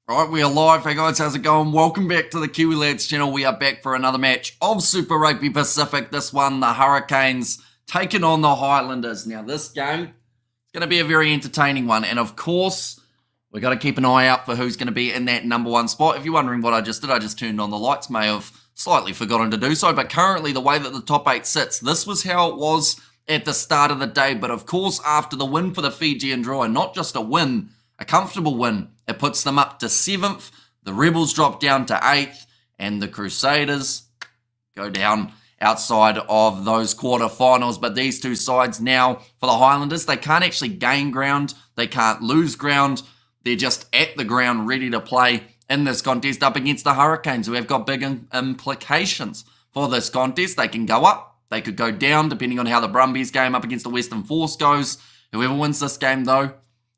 Right, we are live. Hey guys, how's it going? Welcome back to the Kiwi Lads channel. We are back for another match of Super Rugby Pacific. This one, the Hurricanes taking on the Highlanders. Now, this game is going to be a very entertaining one. And of course, we've got to keep an eye out for who's going to be in that number one spot. If you're wondering what I just did, I just turned on the lights. May have slightly forgotten to do so. But currently, the way that the top 8 sits, this was how it was at the start of the day. But of course, after the win for the Fijian draw, and not just a win, a comfortable win, it puts them up to 7th. The Rebels drop down to 8th, and the Crusaders go down outside of those quarterfinals. But these two sides now, for the Highlanders, they can't actually gain ground. They can't lose ground. They're just at the ground, ready to play in this contest up against the Hurricanes, who have got big implications for this contest. They can go up. They could go down, depending on how the Brumbies game up against the Western Force goes. Whoever wins this game, though,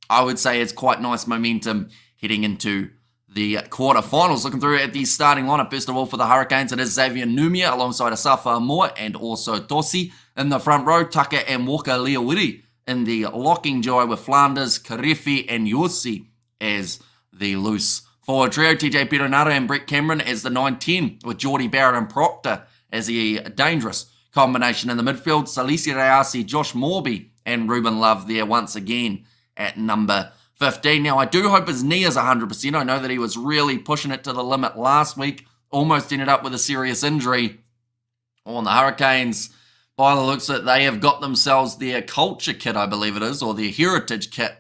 I would say it's quite nice momentum heading into the quarterfinals. Looking through at the starting lineup, first of all, for the Hurricanes, it is Xavier Numia alongside Asafa Moore and also Tosi in the front row. Tucker and Walker Leawiri in the locking joy with Flanders, Karefi and Yossi as the loose forward trio. TJ Peronara and Brett Cameron as the 9-10 with Geordie Barrett and Proctor as the dangerous combination in the midfield. Salisi Reasi, Josh Morby and Ruben Love there once again at number 15. Now, I do hope his knee is 100%. I know that he was really pushing it to the limit last week. Almost ended up with a serious injury. On the Hurricanes, by the looks of it, they have got themselves their culture kit, I believe it is, or their heritage kit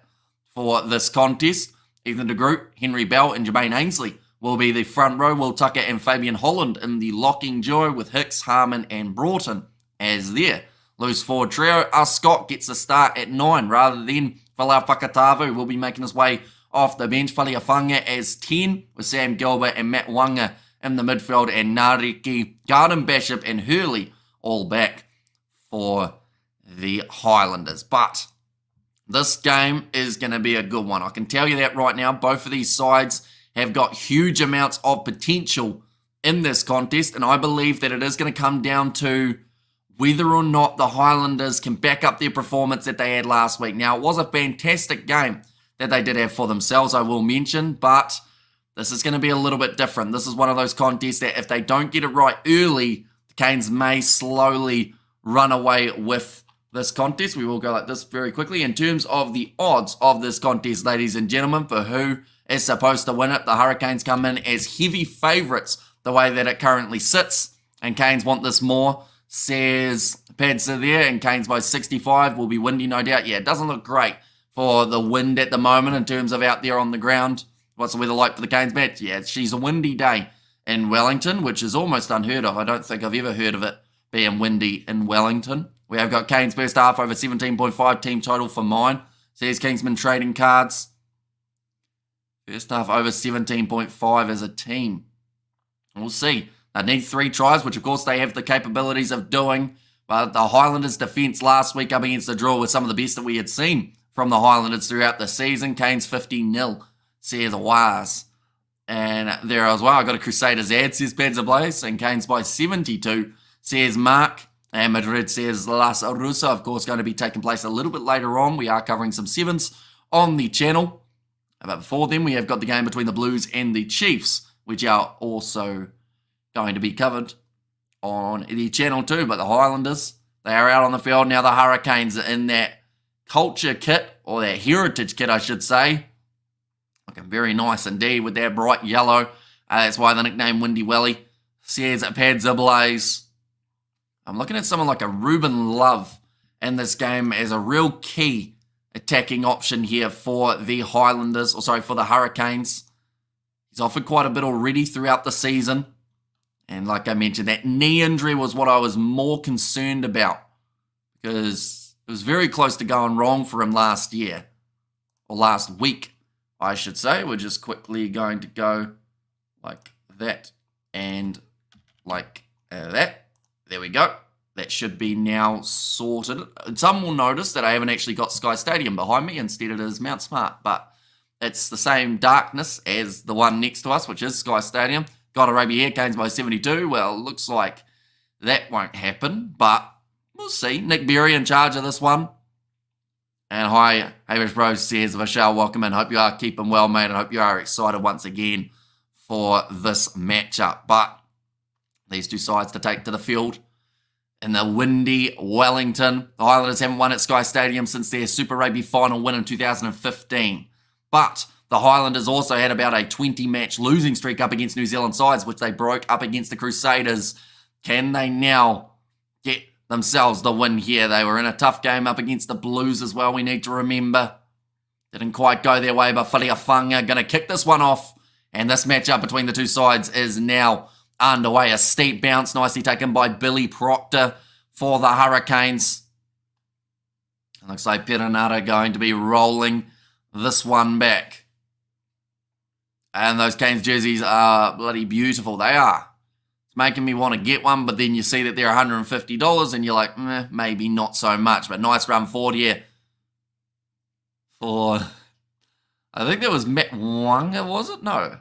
for this contest. Ethan de Groot, Henry Bell, and Jermaine Ainsley will be the front row. Will Tucker and Fabian Holland in the locking duo with Hicks, Harmon, and Broughton as their loose forward trio. Scott gets a start at 9 rather than Falau Fakatavu, will be making his way off the bench. Faliafunga as 10 with Sam Gilbert and Matt Wanga in the midfield, and Nariki, Garden Bishop, and Hurley all back for the Highlanders. But this game is going to be a good one. I can tell you that right now. Both of these sides have got huge amounts of potential in this contest, and I believe that it is going to come down to whether or not the Highlanders can back up their performance that they had last week. Now, it was a fantastic game that they did have for themselves, I will mention, but this is going to be a little bit different. This is one of those contests that if they don't get it right early, the Canes may slowly run away with this contest. We will go like this very quickly. In terms of the odds of this contest, ladies and gentlemen, for who is supposed to win it, the Hurricanes come in as heavy favourites the way that it currently sits, and Canes want this more. Says Padsa there, and Canes by 65. Will be windy, no doubt. Yeah, it doesn't look great for the wind at the moment in terms of out there on the ground. What's the weather like for the Canes match? Yeah, she's a windy day in Wellington, which is almost unheard of. I don't think I've ever heard of it being windy in Wellington. We have got Canes first half over 17.5 team total for mine. Says Kingsman Trading Cards. First half over 17.5 as a team. We'll see. They need 3 tries, which of course they have the capabilities of doing. But the Highlanders' defence last week up against the draw was some of the best that we had seen from the Highlanders throughout the season. Canes 50-0, says Waz. And there as well, I got a Crusaders ad, says Panzer Blaze. And Canes by 72, says Mark. And Madrid says Las Russa, of course, going to be taking place a little bit later on. We are covering some 7s on the channel. But before then, we have got the game between the Blues and the Chiefs, which are also going to be covered on the channel too. But the Highlanders, they are out on the field. Now the Hurricanes are in that culture kit, or that heritage kit, I should say. Looking very nice indeed with that bright yellow. That's why the nickname Windy Welly. Says Pads Ablaze. I'm looking at someone like a Ruben Love in this game as a real key attacking option here for the Highlanders, or sorry, for the Hurricanes. He's offered quite a bit already throughout the season. And like I mentioned, that knee injury was what I was more concerned about, because it was very close to going wrong for him last year, or last week, I should say. We're just quickly going to go like that and like that. There we go. That should be now sorted. Some will notice that I haven't actually got Sky Stadium behind me. Instead it is Mount Smart, but it's the same darkness as the one next to us, which is Sky Stadium. Got a Rugby here, Canes by 72. Well, looks like that won't happen, but we'll see. Nick Berry in charge of this one. And hi, Hamish Bros says, Vishal, welcome in. Hope you are keeping well, mate. I hope you are excited once again for this matchup. But these two sides to take to the field in the windy Wellington. The Highlanders haven't won at Sky Stadium since their Super Rugby final win in 2015. But the Highlanders also had about a 20-match losing streak up against New Zealand sides, which they broke up against the Crusaders. Can they now get themselves the win here? They were in a tough game up against the Blues as well, we need to remember. Didn't quite go their way, but Faliafunga going to kick this one off. And this matchup between the two sides is now underway. A steep bounce, nicely taken by Billy Proctor for the Hurricanes. It looks like Perenara going to be rolling this one back. And those Canes jerseys are bloody beautiful. They are. It's making me want to get one, but then you see that they're $150 and you're like, maybe not so much. But nice run forward here for, I think that was Matt Wanga, was it? No.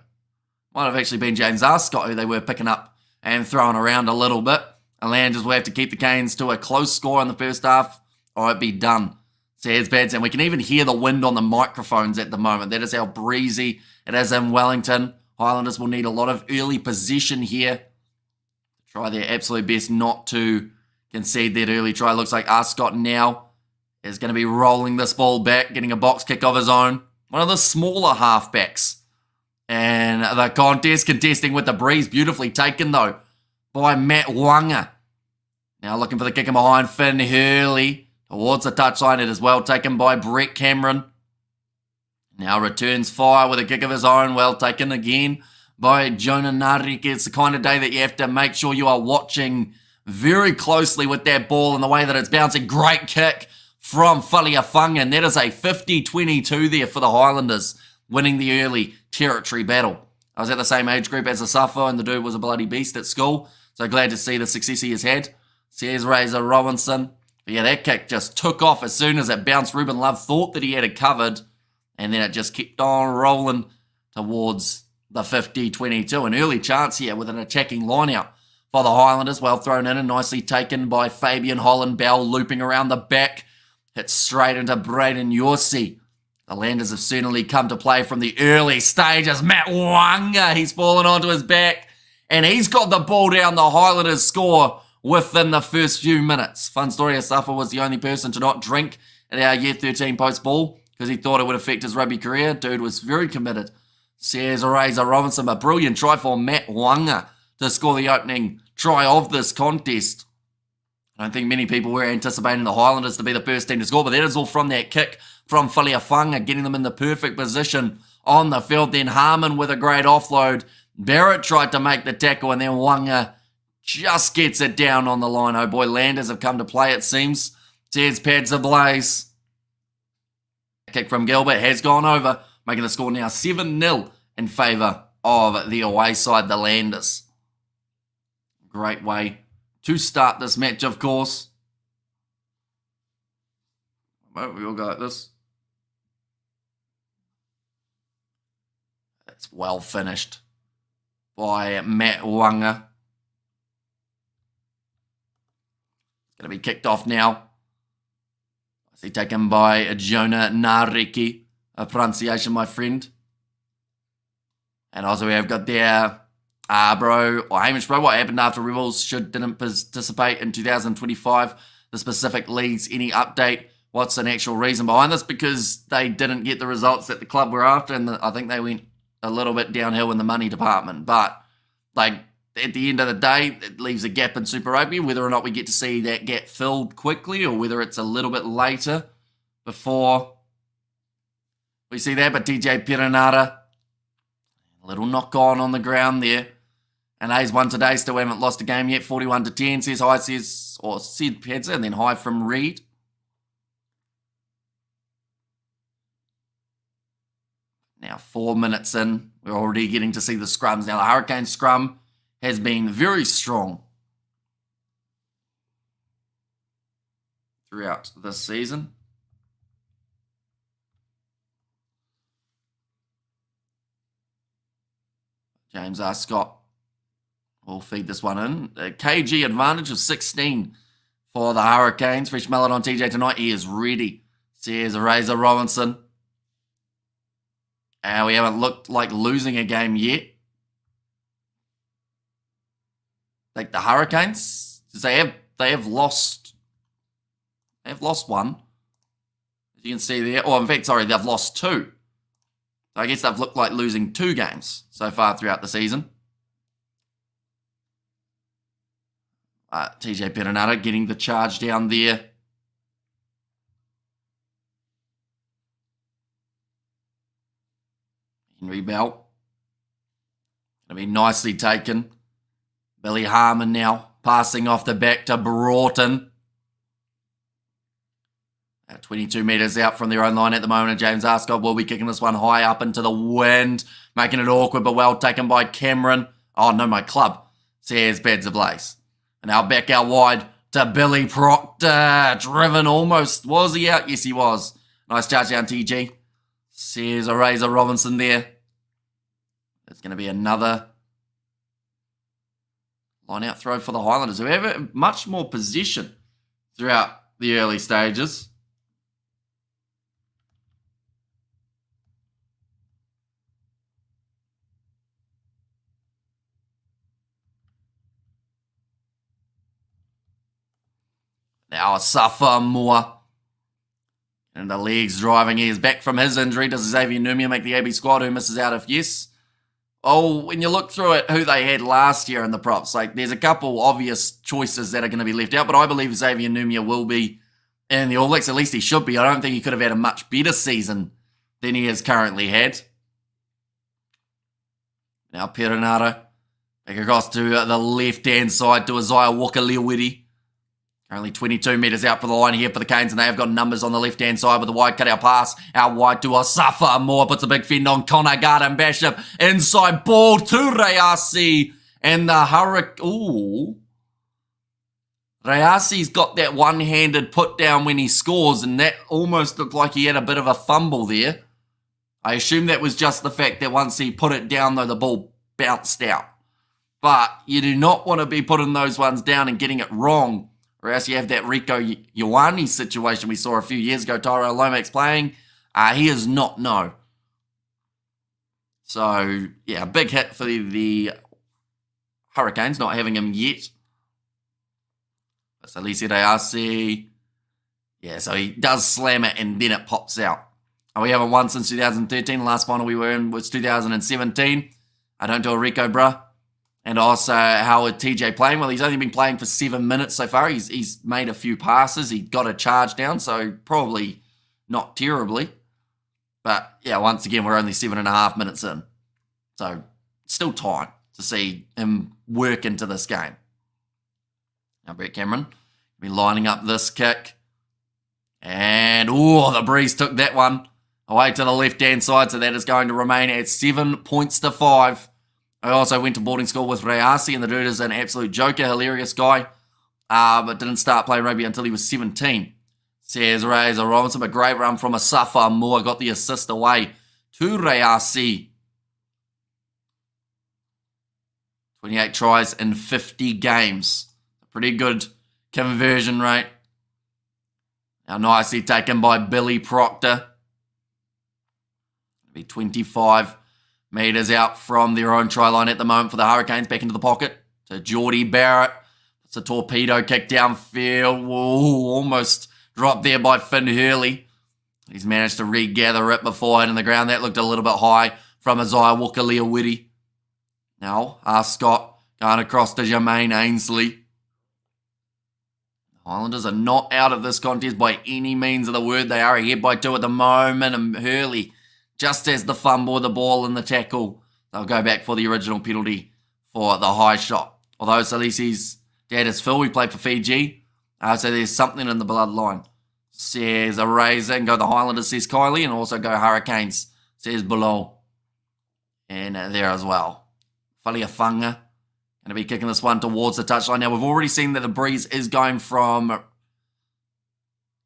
Might have actually been James Arscott who they were picking up and throwing around a little bit. Highlanders will have to keep the Canes to a close score in the first half or it'd be done. Says Pads, and we can even hear the wind on the microphones at the moment. That is how breezy it is in Wellington. Highlanders will need a lot of early possession here. Try their absolute best not to concede that early try. Looks like Arscott now is going to be rolling this ball back, getting a box kick of his own. One of the smaller halfbacks. And the contest contesting with the breeze. Beautifully taken, though, by Matt Wanga. Now looking for the kick in behind Finn Hurley. Towards the touchline. It is well taken by Brett Cameron. Now returns fire with a kick of his own. Well taken again by Jonah Nariki. It's the kind of day that you have to make sure you are watching very closely with that ball and the way that it's bouncing. Great kick from Faliafunga. And that is a 50-22 there for the Highlanders, winning the early territory battle. I was at the same age group as Asafo, and the dude was a bloody beast at school. So glad to see the success he has had. Says Razor Robinson. But yeah, that kick just took off as soon as it bounced. Ruben Love thought that he had it covered, and then it just kept on rolling towards the 50-22. An early chance here with an attacking line-out for the Highlanders. Well thrown in and nicely taken by Fabian Holland-Bell, looping around the back. Hits straight into Braden Yorsi. The Landers have certainly come to play from the early stages. Matt Wanga, he's fallen onto his back, and he's got the ball down. The Highlanders score within the first few minutes. Fun story, Asafa was the only person to not drink at our Year 13 post-ball because he thought it would affect his rugby career. Dude was very committed. Says Razor Robinson, a brilliant try for Matt Wanga to score the opening try of this contest. I don't think many people were anticipating the Highlanders to be the first team to score, but that is all from that kick from Faliafunga, getting them in the perfect position on the field. Then Harmon with a great offload. Barrett tried to make the tackle, and then Wanga just gets it down on the line. Oh boy, Landers have come to play, it seems. Says Pads ablaze. Kick from Gilbert has gone over, making the score now 7-0 in favour of the away side, the Landers. Great way to start this match, of course. Well, we all go like this. It's well finished by Matt Wanga. Going to be kicked off now. I see taken by Jonah Nariki. A pronunciation, my friend. And also we have got there, Hamish Bro, what happened after Rebels didn't participate in 2025? The specific leagues, any update? What's an actual reason behind this? Because they didn't get the results that the club were after, and I think they went a little bit downhill in the money department. But, like, at the end of the day, it leaves a gap in Super Rugby, whether or not we get to see that gap filled quickly or whether it's a little bit later before we see that. But TJ Perenara, a little knock on the ground there. And A's won today, still haven't lost a game yet, 41-10, says High, said Pedza, and then High from Reed. Now 4 minutes in, we're already getting to see the scrums. Now the Hurricane scrum has been very strong throughout this season. James Arscott will feed this one in. A KG advantage of 16 for the Hurricanes. Fresh melon on TJ tonight. He is ready. There's Razor Robinson. And we haven't looked like losing a game yet. Like the Hurricanes, they have lost one. As you can see there. Or in fact, sorry, they've lost 2. So I guess they've looked like losing 2 games so far throughout the season. TJ Perenara getting the charge down there. Henry Bell. Going to be nicely taken. Billy Harmon now passing off the back to Broughton. 22 metres out from their own line at the moment. And James Arscott will be kicking this one high up into the wind. Making it awkward, but well taken by Cameron. Oh, no, my club. Says Beds Ablaze. And now back out wide to Billy Proctor. Driven almost. Was he out? Yes, he was. Nice charge down, TG. Says a Razor Robinson there. There's going to be another line-out throw for the Highlanders, who have much more position throughout the early stages. Now Asafa Moore. And the legs driving. He is back from his injury. Does Xavier Numia make the AB squad? Who misses out if yes? Oh, when you look through it, who they had last year in the props, like there's a couple obvious choices that are going to be left out, but I believe Xavier Numia will be in the All Blacks. At least he should be. I don't think he could have had a much better season than he has currently had. Now Perenara back across to the left-hand side to Isaiah Walker-Leawiti. Currently 22 metres out for the line here for the Canes, and they have got numbers on the left-hand side with the wide cut-out pass. Out wide to Asafa Moore, puts a big fend on Connor Garden Bishop. Inside ball to Reasi, and the Hurricane... Ooh. Reasi's got that one-handed put-down when he scores, and that almost looked like he had a bit of a fumble there. I assume that was just the fact that once he put it down, though, the ball bounced out. But you do not want to be putting those ones down and getting it wrong, or else you have that Rico Ioane situation we saw a few years ago. Tyrell Lomax playing. He is not no. So, yeah, a big hit for the Hurricanes, not having him yet. That's Alisi Reasi. Yeah, so he does slam it and then it pops out. We haven't won since 2013. The last final we were in was 2017. I don't do a Rico, bruh. And also, how is TJ playing? Well, he's only been playing for 7 minutes so far. He's made a few passes. He got a charge down, so probably not terribly. But, yeah, once again, we're only 7.5 minutes in. So, still time to see him work into this game. Now, Brett Cameron will be lining up this kick. And, the breeze took that one away to the left-hand side, so that is going to remain at 7 points to 5. I also went to boarding school with Reasi, and the dude is an absolute joker, hilarious guy, but didn't start playing rugby until he was 17. Says Razor Robinson, a great run from Asafa Moore, got the assist away to Reasi. 28 tries in 50 games. A pretty good conversion rate. Now nicely taken by Billy Proctor. It'll be 25 metres out from their own try line at the moment for the Hurricanes. Back into the pocket to Geordie Barrett. It's a torpedo kick downfield. Whoa, almost dropped there by Finn Hurley. He's managed to regather it before hitting the ground. That looked a little bit high from Isaiah Walker-Leawiti. Now, Scott going across to Jermaine Ainsley. The Highlanders are not out of this contest by any means of the word. They are ahead by 2 at the moment, and Hurley just as the fumble, the ball and the tackle, they'll go back for the original penalty for the high shot. Although Salisi's dad is Phil, we played for Fiji, so there's something in the bloodline. Says a Razor, and go the Highlanders, says Kylie, and also go Hurricanes, says below. And there as well. Faliafunga, going to be kicking this one towards the touchline. Now, we've already seen that the breeze is going from,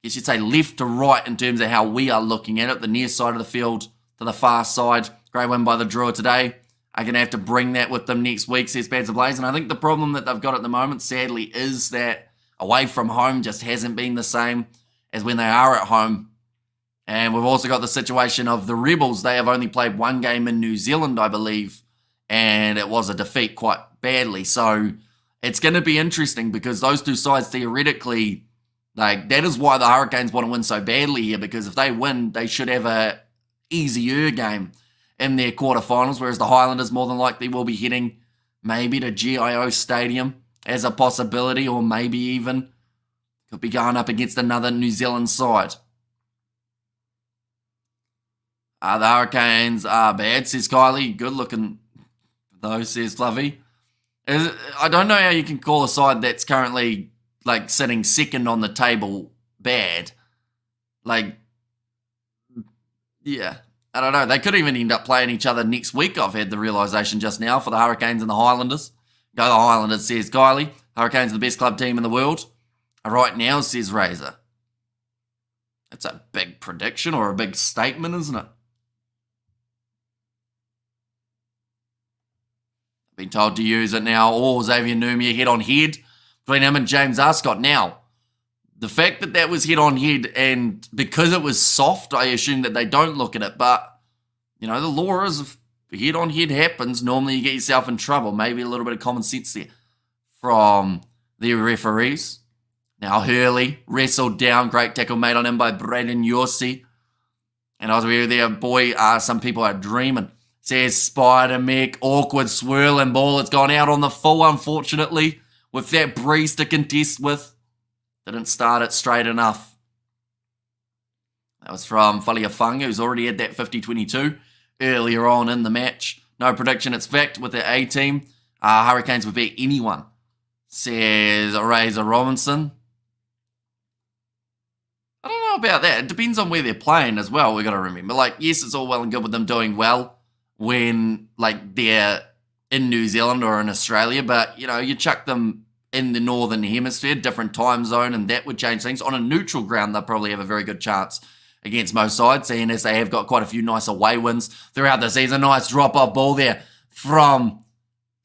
you should say, left to right in terms of how we are looking at it, the near side of the field to the far side. Great win by the Drua today. I'm going to have to bring that with them next week, says Pads Ablaze. And I think the problem that they've got at the moment, sadly, is that away from home just hasn't been the same as when they are at home. And we've also got the situation of the Rebels. They have only played one game in New Zealand, I believe, and it was a defeat quite badly. So it's going to be interesting because those two sides theoretically, like, that is why the Hurricanes want to win so badly here, because if they win, they should have a easier game in their quarterfinals, whereas the Highlanders more than likely will be heading maybe to GIO Stadium as a possibility, or maybe even could be going up against another New Zealand side. The Hurricanes are bad, says Kylie. Good looking, though, says Fluffy. I don't know how you can call a side that's currently like sitting second on the table bad. Like, yeah, I don't know. They could even end up playing each other next week. I've had the realization just now for the Hurricanes and the Highlanders. Go the Highlanders, says Kylie. Hurricanes are the best club team in the world. Right now, says Razor. That's a big prediction or a big statement, isn't it? Been told to use it now. Oh, Xavier Numia head on head between him and James Arscott. Now, the fact that that was head on head, and because it was soft, I assume that they don't look at it. But, you know, the law is if head on head happens, normally you get yourself in trouble. Maybe a little bit of common sense there from the referees. Now, Hurley wrestled down. Great tackle made on him by Braden Yossi. And I was there, boy, some people are dreaming. Says Spider-Mick, awkward swirling ball. It's gone out on the full, unfortunately, with that breeze to contest with. Didn't start it straight enough. That was from Faliafanga, who's already had that 50-22 earlier on in the match. No prediction, it's fact with the A team. Hurricanes would beat anyone, says Razor Robinson. I don't know about that. It depends on where they're playing as well, we've got to remember. Like, yes, it's all well and good with them doing well when, like, they're in New Zealand or in Australia, but, you know, you chuck them in the Northern Hemisphere, different time zone, and that would change things. On a neutral ground, they'll probably have a very good chance against most sides, seeing as they have got quite a few nice away wins throughout the season. Nice drop-off ball there from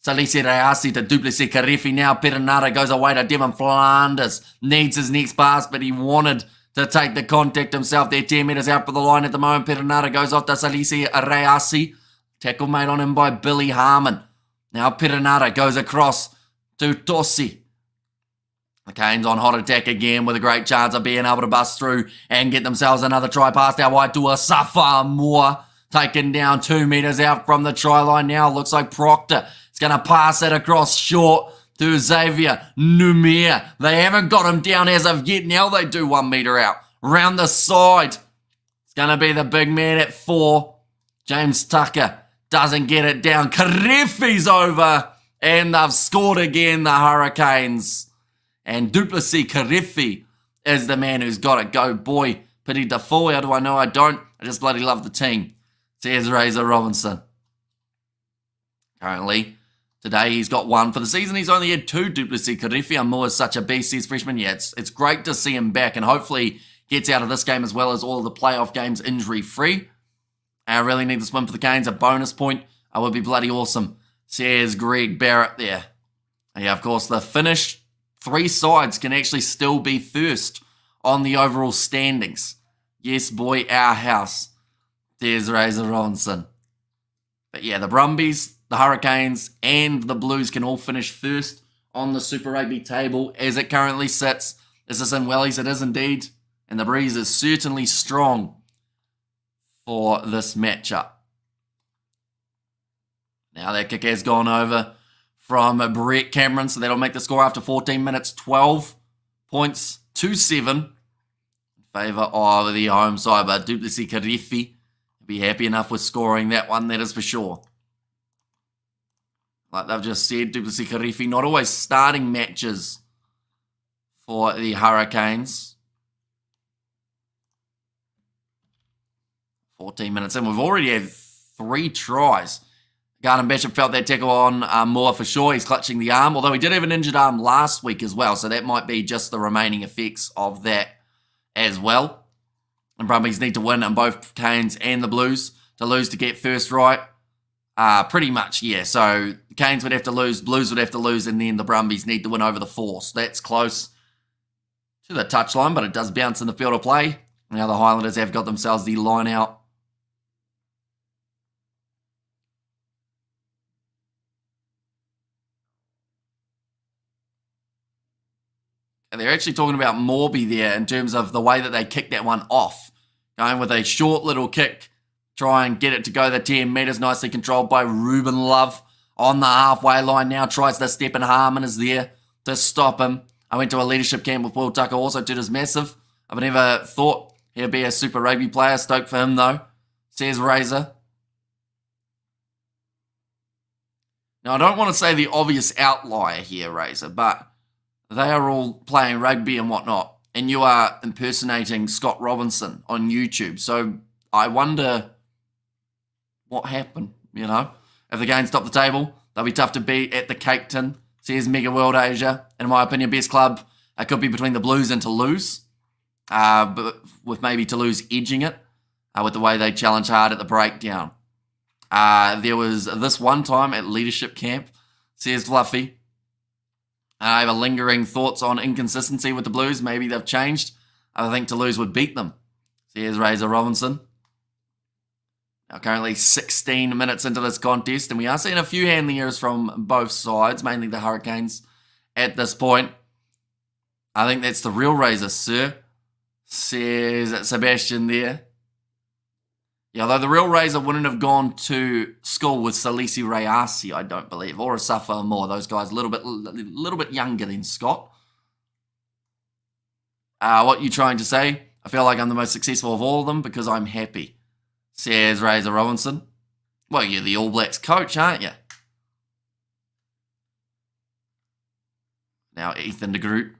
Salisi Reasi to Duplessis Karifi. Now Perenara goes away to Devon Flanders. Needs his next pass, but he wanted to take the contact himself. They're 10 metres out for the line at the moment. Perenara goes off to Salisi Reasi. Tackle made on him by Billy Harmon. Now Perenara goes across to Tossi. The Canes on hot attack again with a great chance of being able to bust through and get themselves another try past our wide to a Safa-Moore. Taken down 2 metres out from the try line now. Looks like Proctor is going to pass it across short to Xavier Numia. They haven't got him down as of yet. Now they do 1 metre out. Round the side. It's going to be the big man at 4. James Tucker doesn't get it down. Karefi's over. And they've scored again, the Hurricanes. And Duplessis Karefi is the man who's got it. Go, boy. Pity the fool. How do I know I don't? I just bloody love the team. Says Razor Robinson. Currently, today he's got 1. For the season, he's only had 2. Duplessis Karefi. Amor is such a beast, says freshman. Yeah, it's great to see him back, and hopefully gets out of this game as well as all of the playoff games injury-free. I really need this win for the Canes. A bonus point. I would be bloody awesome, says Greg Barrett there. And yeah, of course, the finished 3 sides can actually still be first on the overall standings. Yes, boy, our house. There's Razor Robinson. But yeah, the Brumbies, the Hurricanes, and the Blues can all finish first on the Super Rugby table as it currently sits. Is this in Wellies? It is indeed. And the breeze is certainly strong for this matchup. Now that kick has gone over from Brett Cameron, so that'll make the score after 14 minutes, 12 points to 7 in favour of the home side. But Duplessis Karefi will be happy enough with scoring that one, that is for sure. Like they've just said, Duplessis Karefi not always starting matches for the Hurricanes. 14 minutes in. We've already had 3 tries. Garden Bishop felt that tackle on Moore for sure. He's clutching the arm, although he did have an injured arm last week as well, so that might be just the remaining effects of that as well. And Brumbies need to win on both Canes and the Blues to lose to get first right. Pretty much, yeah. So the Canes would have to lose, Blues would have to lose, and then the Brumbies need to win over the Force. That's close to the touchline, but it does bounce in the field of play. Now the Highlanders have got themselves the line out. And they're actually talking about Morby there in terms of the way that they kicked that one off. Going with a short little kick, try and get it to go the 10 metres, nicely controlled by Ruben Love on the halfway line now, tries to step in. Harmon is there to stop him. I went to a leadership camp with Will Tucker, also did his massive. I've never thought he'd be a Super Rugby player. Stoked for him though, says Razor. Now I don't want to say the obvious outlier here, Razor, but they are all playing rugby and whatnot, and you are impersonating Scott Robinson on YouTube. So I wonder what happened, you know? If the game stopped the table, they'll be tough to beat at the Cake Tin, says Mega World Asia. In my opinion, best club could be between the Blues and Toulouse, but with maybe Toulouse edging it with the way they challenge hard at the breakdown. There was this one time at leadership camp, says Fluffy. I have a lingering thoughts on inconsistency with the Blues. Maybe they've changed. I think Toulouse would beat them, says Razor Robinson. Now currently 16 minutes into this contest, and we are seeing a few handling errors from both sides, mainly the Hurricanes at this point. I think that's the real Razor, sir, says Sebastian there. Yeah, although the real Razor wouldn't have gone to school with Salisi Rayasi, I don't believe, or Asafa Moore. Those guys a little bit younger than Scott. What are you trying to say? I feel like I'm the most successful of all of them because I'm happy, says Razor Robinson. Well, you're the All Blacks coach, aren't you? Now Ethan de Groot. Looks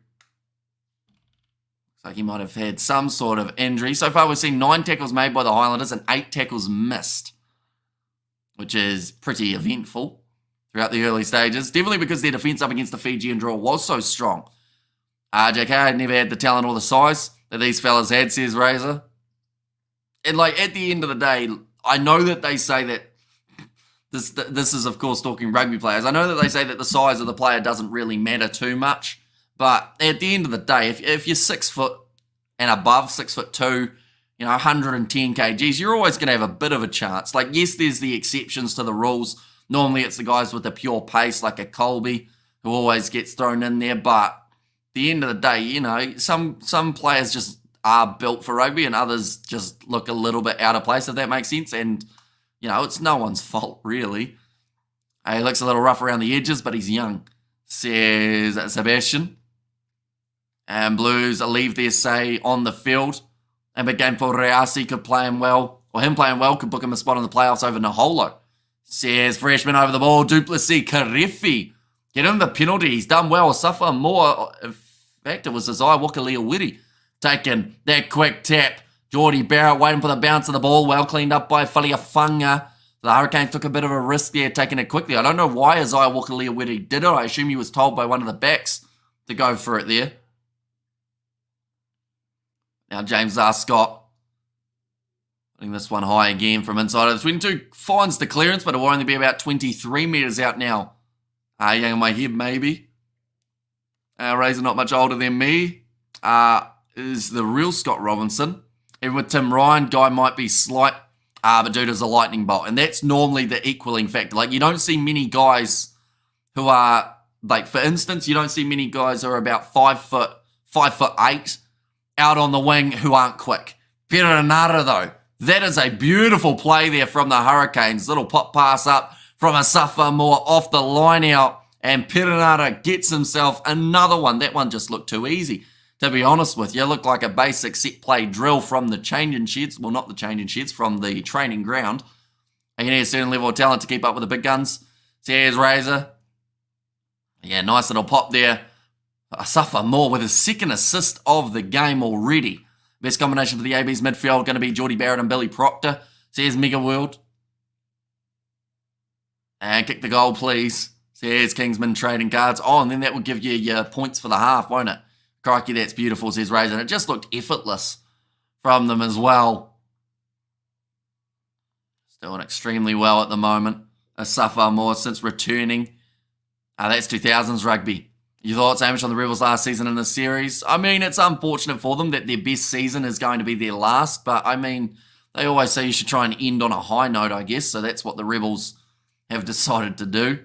like he might have had some sort of injury. So far we've seen 9 tackles made by the Highlanders and 8 tackles missed, which is pretty eventful throughout the early stages. Definitely because their defence up against the Fijian draw was so strong. JK had never had the talent or the size that these fellas had, says Razor. And like at the end of the day, I know that they say that this is of course talking rugby players. I know that they say that the size of the player doesn't really matter too much, but at the end of the day, if you're 6 foot and above, 6'2", 110 kgs, you're always going to have a bit of a chance. Like yes, there's the exceptions to the rules. Normally it's the guys with the pure pace like a Colby who always gets thrown in there, but at the end of the day, some players just are built for rugby and others just look a little bit out of place, if that makes sense. And, it's no one's fault, really. He looks a little rough around the edges, but he's young, says Sebastian. And Blues leave their say on the field. And big game for Reasi could play him well, or him playing well could book him a spot in the playoffs over Naholo, says freshman over the ball, Duplessis Karifi. Get him the penalty. He's done well. Suffer more. In fact, it was Isaiah Walker-Leawiti taking that quick tap. Geordie Barrett waiting for the bounce of the ball. Well cleaned up by Faliafanga. The Hurricanes took a bit of a risk there, taking it quickly. I don't know why Isaiah Walker-Leawiti did it. I assume he was told by one of the backs to go for it there. Now James R. Scott putting this one high again from inside of the 22. Finds the clearance, but it will only be about 23 metres out now. Young in my head, maybe. Razor not much older than me. Is the real Scott Robinson. Even with Tim Ryan, guy might be slight, but dude is a lightning bolt. And that's normally the equaling factor. Like, you don't see many guys who are, like, for instance, you don't see many guys who are about 5'8", out on the wing who aren't quick. Perenara, though, that is a beautiful play there from the Hurricanes. Little pop pass up from Asafa Moore off the line out. And Perenara gets himself another one. That one just looked too easy. To be honest with you, it looked like a basic set play drill from the changing sheds. Well, not the changing sheds, from the training ground. And you need a certain level of talent to keep up with the big guns. There's Razor. Yeah, nice little pop there. Asafa Moore with his second assist of the game already. Best combination for the AB's midfield going to be Geordie Barrett and Billy Proctor. Says Mega World. And kick the goal, please. Says Kingsman trading cards. Oh, and then that will give you your points for the half, won't it? Crikey, that's beautiful, says Razor. And it just looked effortless from them as well. Still doing extremely well at the moment. Asafa Moore since returning. That's 2000s rugby. Your thoughts, Amish, on the Rebels last season in the series? I mean, it's unfortunate for them that their best season is going to be their last, but I mean, they always say you should try and end on a high note, I guess, so that's what the Rebels have decided to do.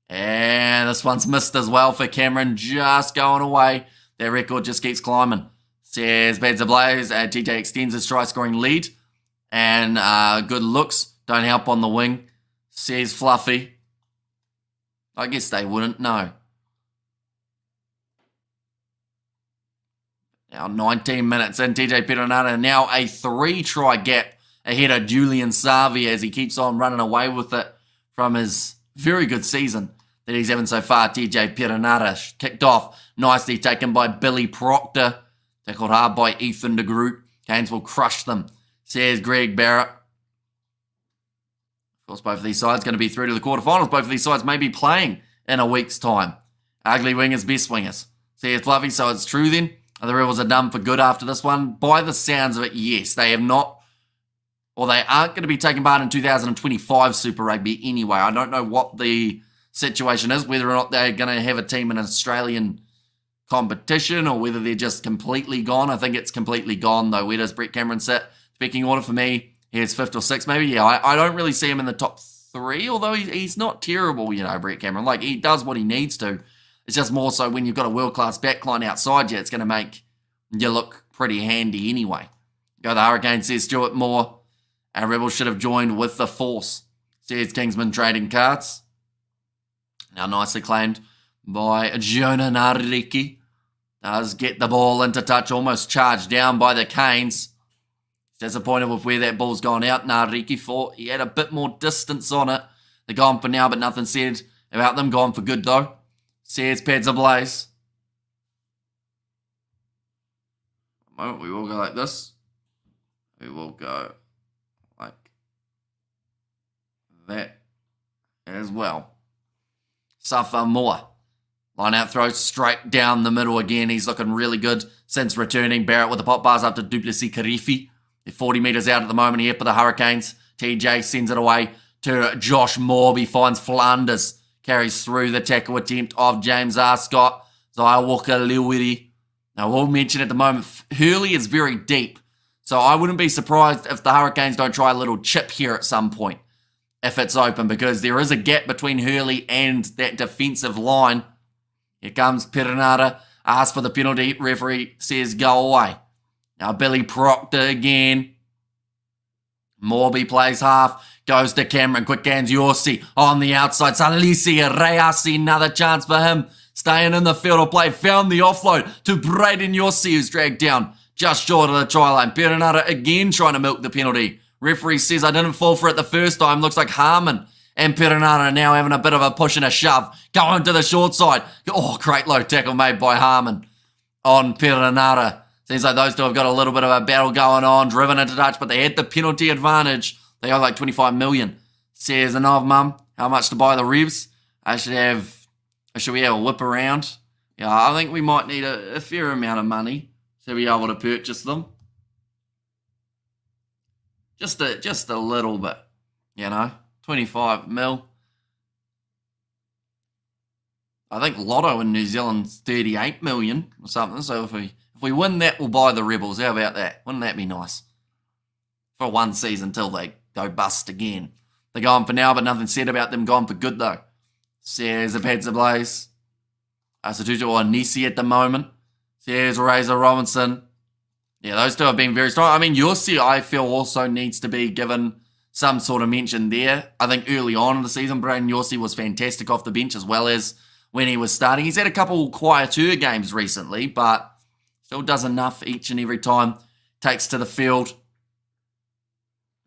And this one's missed as well for Cameron, just going away. Their record just keeps climbing. Says Beds Ablaze, TJ extends his try-scoring lead, and good looks don't help on the wing. Says Fluffy. I guess they wouldn't know. Now 19 minutes in, TJ Perenara now a 3-try gap ahead of Julian Savi as he keeps on running away with it from his very good season that he's having so far. TJ Perenara kicked off nicely, taken by Billy Proctor. Tackled hard by Ethan de Groot. Canes will crush them, says Greg Barrett. Of course, both of these sides going to be through to the quarterfinals. Both of these sides may be playing in a week's time. Ugly wingers, best wingers, says Fluffy. So it's true then. The Rebels are done for good after this one. By the sounds of it, yes. They have not, or they aren't going to be taking part in 2025 Super Rugby anyway. I don't know what the situation is, whether or not they're going to have a team in an Australian competition or whether they're just completely gone. I think it's completely gone, though. Where does Brett Cameron sit? Pecking order for me, he's 5th or 6th maybe. Yeah, I don't really see him in the top 3, although he's not terrible, Brett Cameron. Like, he does what he needs to. It's just more so when you've got a world-class backline outside you, it's going to make you look pretty handy anyway. Go the Hurricanes, says Stuart Moore. Our Rebels should have joined with the Force, says Kingsman Trading Cards. Now nicely claimed by Jonah Nariki. Does get the ball into touch, almost charged down by the Canes. Disappointed with where that ball's gone out. Nariki thought he had a bit more distance on it. They're gone for now, but nothing said about them. Gone for good, though. Says Pads Ablaze. A moment, we will go like this. We will go like that as well. Safa Moore. Line out throw straight down the middle again. He's looking really good since returning. Barrett with the pop bars up to Duplessis Karifi. They're 40 metres out at the moment here for the Hurricanes. TJ sends it away to Josh Morby. Finds Flanders. Carries through the tackle attempt of James Arscott. Zaya Walker-Lewiri. Now, we'll mention at the moment, Hurley is very deep. So I wouldn't be surprised if the Hurricanes don't try a little chip here at some point, if it's open, because there is a gap between Hurley and that defensive line. Here comes Perenara. Asks for the penalty. Referee says go away. Now, Billy Proctor again. Morby plays half. Goes to Cameron. Quick hands Yorsi on the outside. Salisi Reyasi. Another chance for him. Staying in the field of play. Found the offload to Braden Yorsi, who's dragged down just short of the try line. Perenara again trying to milk the penalty. Referee says I didn't fall for it the first time. Looks like Harmon and Perenara now having a bit of a push and a shove. Going to the short side. Oh, great low tackle made by Harmon on Perenara. Seems like those two have got a little bit of a battle going on. Driven into touch, but they had the penalty advantage. They owe like 25 million. Says enough, mum. How much to buy the ribs? Should we have a whip around? Yeah, I think we might need a fair amount of money to be able to purchase them. Just a little bit, 25 mil. I think Lotto in New Zealand's 38 million or something. So if we win that, we'll buy the Rebels. How about that? Wouldn't that be nice? For one season till they go bust again. They're gone for now, but nothing said about them gone for good, though. Says the Pads Ablaze. Asatutu or Nisi at the moment. Says Razor Robinson. Yeah, those two have been very strong. I mean, Yossi, I feel, also needs to be given some sort of mention there. I think early on in the season, Braden Yossi was fantastic off the bench as well as when he was starting. He's had a couple quieter games recently, but still does enough each and every time. Takes to the field.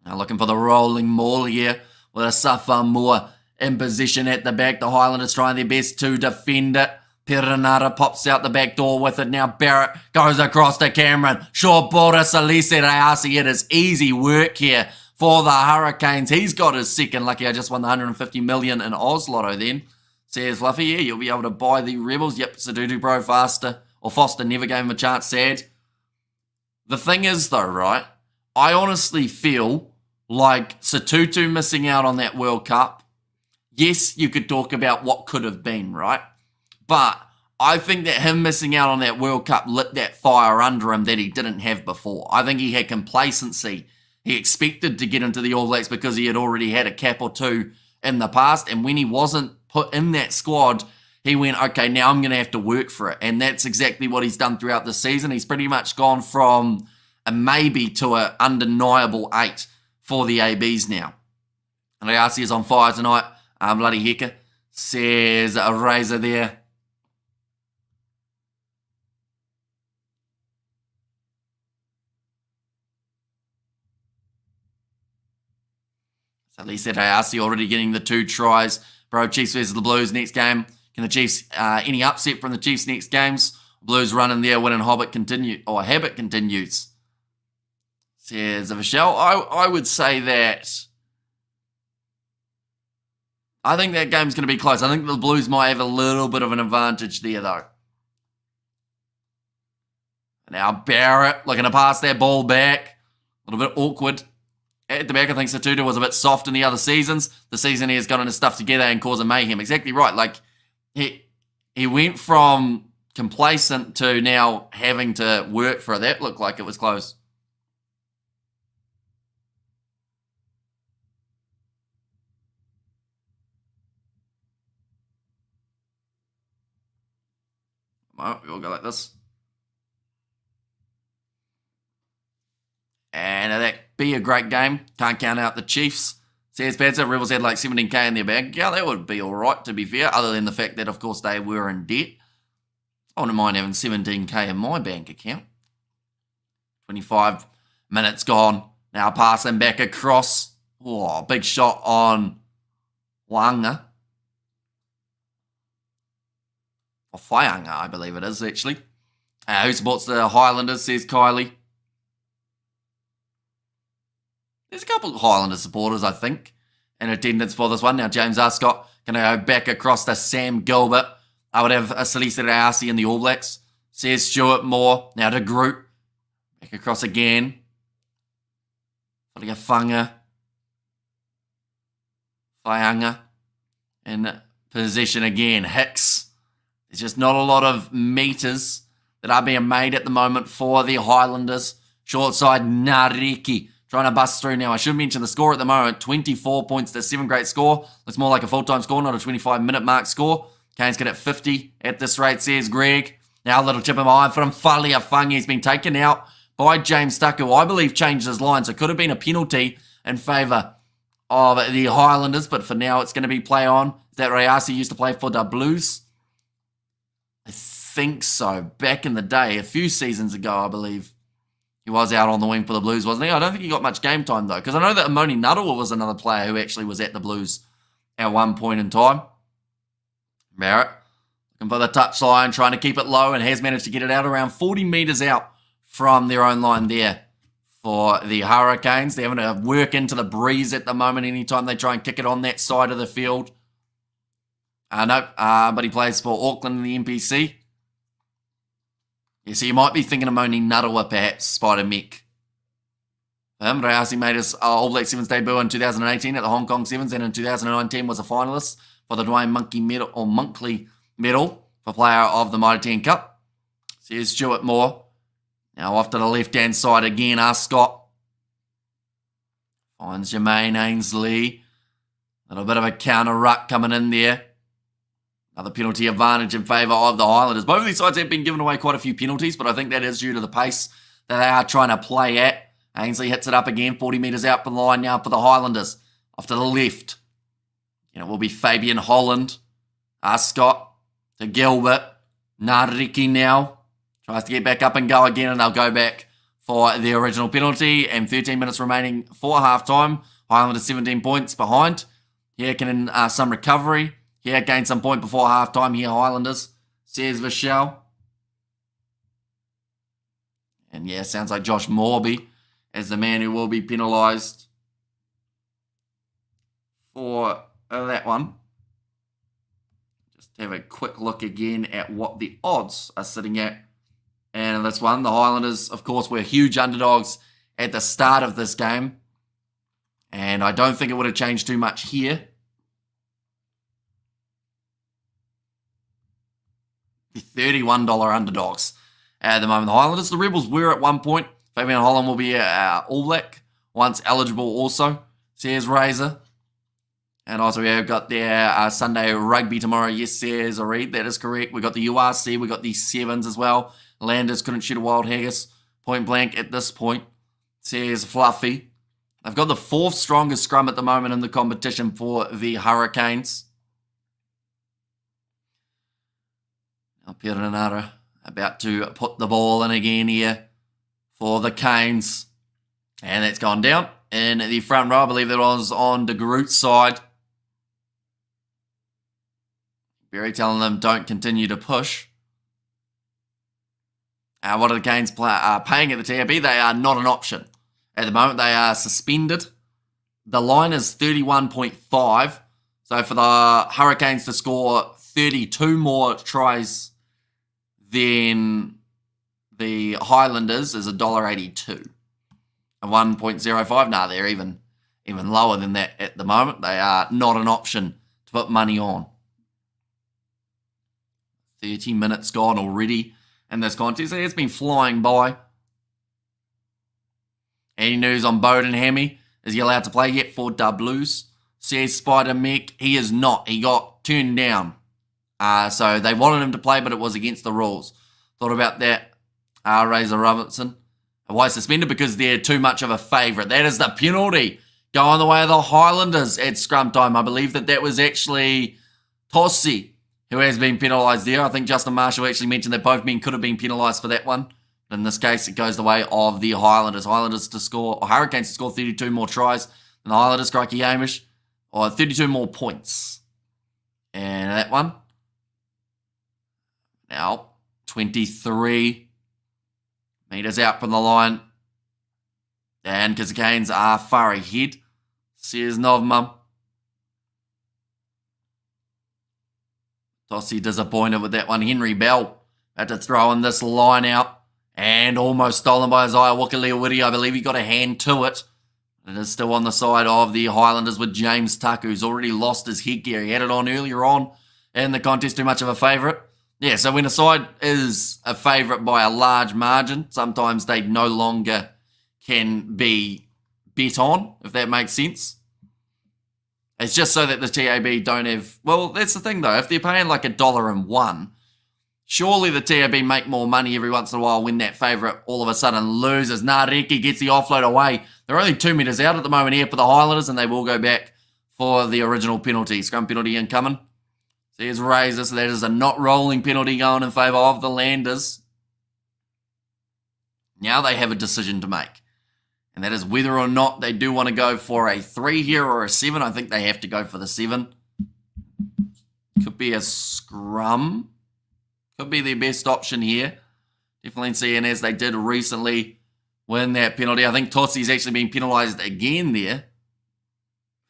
Now looking for the rolling maul here with a Safa Moore in position at the back. The Highlanders trying their best to defend it. Perenara pops out the back door with it. Now Barrett goes across to Cameron. Short ball to Salise Rayasi. It is easy work here for the Hurricanes. He's got his second. Lucky I just won the 150 million in Oz Lotto then. Says Fluffy, yeah, you'll be able to buy the Rebels. Yep, Sadudu bro Foster never gave him a chance, sad. The thing is though, right, I honestly feel like Satutu missing out on that World Cup. Yes, you could talk about what could have been, right? But I think that him missing out on that World Cup lit that fire under him that he didn't have before. I think he had complacency. He expected to get into the All Blacks because he had already had a cap or two in the past. And when he wasn't put in that squad, he went, okay, now I'm going to have to work for it. And that's exactly what he's done throughout the season. He's pretty much gone from a maybe to an undeniable 8 for the ABs now. And Ayasi is on fire tonight. Bloody hecker. Says a razor there. So at least that Ayasi already getting the 2 tries. Bro, Chiefs versus the Blues next game. Can the Chiefs, any upset from the Chiefs next games? Blues running there, winning Habit continues. Says Michelle. I would say that I think that game's going to be close. I think the Blues might have a little bit of an advantage there, though. Now Barrett looking to pass that ball back. A little bit awkward. At the back, I think Satutu was a bit soft in the other seasons. The season he has gotten his stuff together and causing mayhem. Exactly right. Like, he went from complacent to now having to work for it. That looked like it was close. Well, we'll go like this. And that be a great game. Can't count out the Chiefs. Says Padza, Rebels had like 17k in their bag. Yeah, that would be all right, to be fair, other than the fact that, of course, they were in debt. I wouldn't mind having 17k in my bank account. 25 minutes gone. Now passing back across. Oh, big shot on Wanga. Or Whaianga, I believe it is, actually. Who supports the Highlanders, says Kylie. There's a couple of Highlander supporters, I think, in attendance for this one. Now, James Ascott going to go back across to Sam Gilbert. I would have a Salisa Ayasi in the All Blacks. Says Stuart Moore. Now to Group. Back across again. Whaianga. In possession again. Hicks. There's just not a lot of meters that are being made at the moment for the Highlanders. Short side, Nariki. Trying to bust through now. I should mention the score at the moment. 24 points to 7. Great score. Looks more like a full-time score, not a 25-minute mark score. Canes get at 50 at this rate, says Greg. Now a little chip in behind from Faliafungi. He's been taken out by James Tucker, who I believe changed his line. So it could have been a penalty in favour of the Highlanders. But for now, it's going to be play on. Is that Rayasi used to play for the Blues? I think so. Back in the day, a few seasons ago, I believe. He was out on the wing for the Blues, wasn't he? I don't think he got much game time, though, because I know that Amoni Nuttall was another player who actually was at the Blues at one point in time. Barrett looking for the touchline, trying to keep it low, and has managed to get it out around 40 metres out from their own line there for the Hurricanes. They're having to work into the breeze at the moment anytime they try and kick it on that side of the field. But he plays for Auckland in the NPC. Yeah, so you might be thinking of Moni Nuttall, perhaps, Spider Mick. Rayasi made his All Black Sevens debut in 2018 at the Hong Kong Sevens, and in 2019 was a finalist for the Dwayne Monkley Medal for Player of the Mighty 10 Cup. So here's Stuart Moore. Now off to the left-hand side again, Scott. Finds Jermaine Ainsley. A little bit of a counter ruck coming in there. Another penalty advantage in favour of the Highlanders. Both of these sides have been giving away quite a few penalties, but I think that is due to the pace that they are trying to play at. Ainsley hits it up again, 40 metres out from the line now for the Highlanders. Off to the left. And it will be Fabian Holland. Scott to Gilbert. Nariki now. Tries to get back up and go again, and they'll go back for the original penalty. And 13 minutes remaining for half-time. Highlanders 17 points behind. Here can some recovery. Here gain some point before half-time here, Highlanders, says Vishal. And yeah, sounds like Josh Morby as the man who will be penalised for that one. Just have a quick look again at what the odds are sitting at. And in this one, the Highlanders, of course, were huge underdogs at the start of this game. And I don't think it would have changed too much here. The $31 underdogs at the moment. The Highlanders, the Rebels were at one point. Fabian Holland will be All Black once eligible also. Says Razor. And also we have got their Sunday rugby tomorrow. Yes, says Reed. That is correct. We got the URC. We got the Sevens as well. Landers couldn't shoot a wild haggis. Point blank at this point. Says Fluffy. They've got the 4th strongest scrum at the moment in the competition for the Hurricanes. Now Piranara about to put the ball in again here for the Canes. And that's gone down in the front row. I believe that was on the Groot's side. Berry telling them don't continue to push. What are the Canes paying at the TAB? They are not an option. At the moment, they are suspended. The line is 31.5. So for the Hurricanes to score 32 more tries than the Highlanders is $1.82. And 1.05. Nah, they're even lower than that at the moment. They are not an option to put money on. 30 minutes gone already in this contest. It's been flying by. Any news on Bowden Hammy? Is he allowed to play yet for the Blues? Says Spider Mech. He is not. He got turned down. So they wanted him to play, but it was against the rules. Thought about that. Razor Robertson. Why suspended? Because they're too much of a favourite. That is the penalty. Going the way of the Highlanders at scrum time. I believe that was actually Tossi who has been penalised there. I think Justin Marshall actually mentioned that both men could have been penalised for that one. But in this case, it goes the way of the Highlanders. Hurricanes to score 32 more tries than the Highlanders. Crikey Hamish. Or 32 more points. And that one. Now, 23 metres out from the line. And because the Canes are far ahead. Says Novmum. Tossi disappointed with that one. Henry Bell had to throw in this line out. And almost stolen by Isaiah Wakaleawiri. I believe he got a hand to it. It is still on the side of the Highlanders with James Tuck, who's already lost his headgear. He had it on earlier on in the contest. Too much of a favourite. Yeah, so when a side is a favourite by a large margin, sometimes they no longer can be bet on, if that makes sense. It's just so that the TAB don't have... Well, that's the thing, though. If they're paying like $1.01, surely the TAB make more money every once in a while when that favourite all of a sudden loses. Nareki gets the offload away. They're only 2 metres out at the moment here for the Highlanders, and they will go back for the original penalty. Scrum penalty incoming. There's Razor, so that is a not rolling penalty going in favour of the Landers. Now they have a decision to make. And that is whether or not they do want to go for a 3 here or a 7. I think they have to go for the 7. Could be a scrum. Could be their best option here. Definitely seeing as they did recently win that penalty. I think Tossi's actually been penalised again there.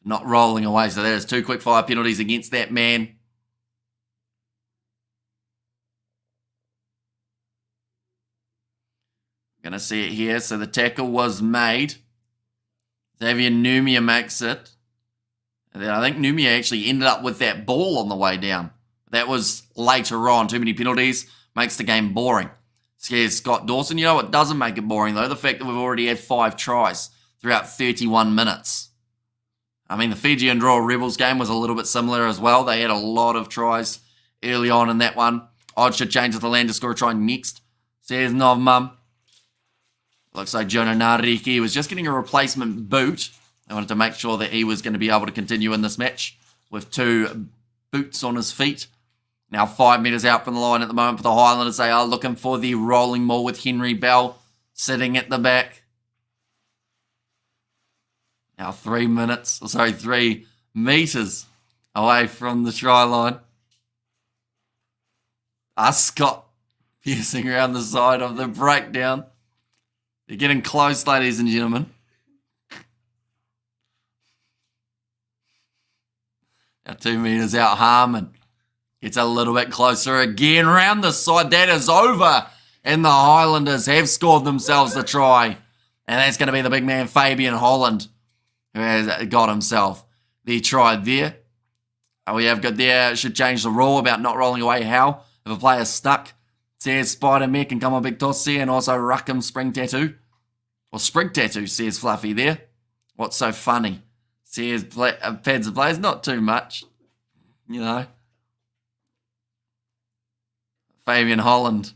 Not rolling away. So that is 2 quick fire penalties against that man. Going to see it here. So the tackle was made. Xavier Numia makes it. And then I think Numia actually ended up with that ball on the way down. That was later on. Too many penalties makes the game boring. Scares Scott Dawson. You know what doesn't make it boring, though? The fact that we've already had 5 tries throughout 31 minutes. I mean, the Fiji and Royal Rebels game was a little bit similar as well. They had a lot of tries early on in that one. Odds should change with the Landers score a try next. Says Novmum. Looks like Jonah Nariki was just getting a replacement boot. They wanted to make sure that he was going to be able to continue in this match with 2 boots on his feet. Now 5 metres out from the line at the moment for the Highlanders. They are looking for the rolling maul with Henry Bell sitting at the back. Now 3 metres away from the try line. Scott piercing around the side of the breakdown. They're getting close, ladies and gentlemen. Now 2 metres out, Harmon gets a little bit closer again. Round the side, that is over. And the Highlanders have scored themselves the try. And that's going to be the big man, Fabian Holland, who has got himself the try there. We have got there, should change the rule about not rolling away. How? If a player's stuck, says Spider Mech and come on big toss here, and also Ruckham Spring Tattoo. Or Sprig Tattoo, says Fluffy there. What's so funny? Says Pads of Blaze, not too much. You know. Fabian Holland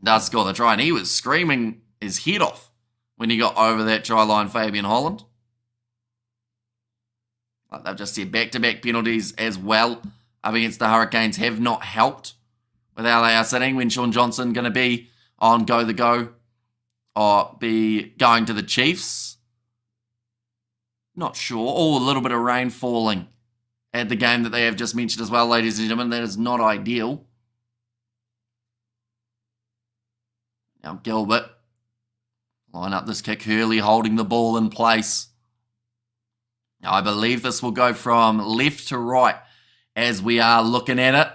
does score the try, and he was screaming his head off when he got over that try line, Fabian Holland. Like they've just said, back-to-back penalties as well up against the Hurricanes have not helped with how they are sitting. When Sean Johnson going to be on go the go or be going to the Chiefs? Not sure. Oh, a little bit of rain falling at the game that they have just mentioned as well, ladies and gentlemen. That is not ideal. Now Gilbert, line up this kick. Hurley holding the ball in place. Now I believe this will go from left to right as we are looking at it.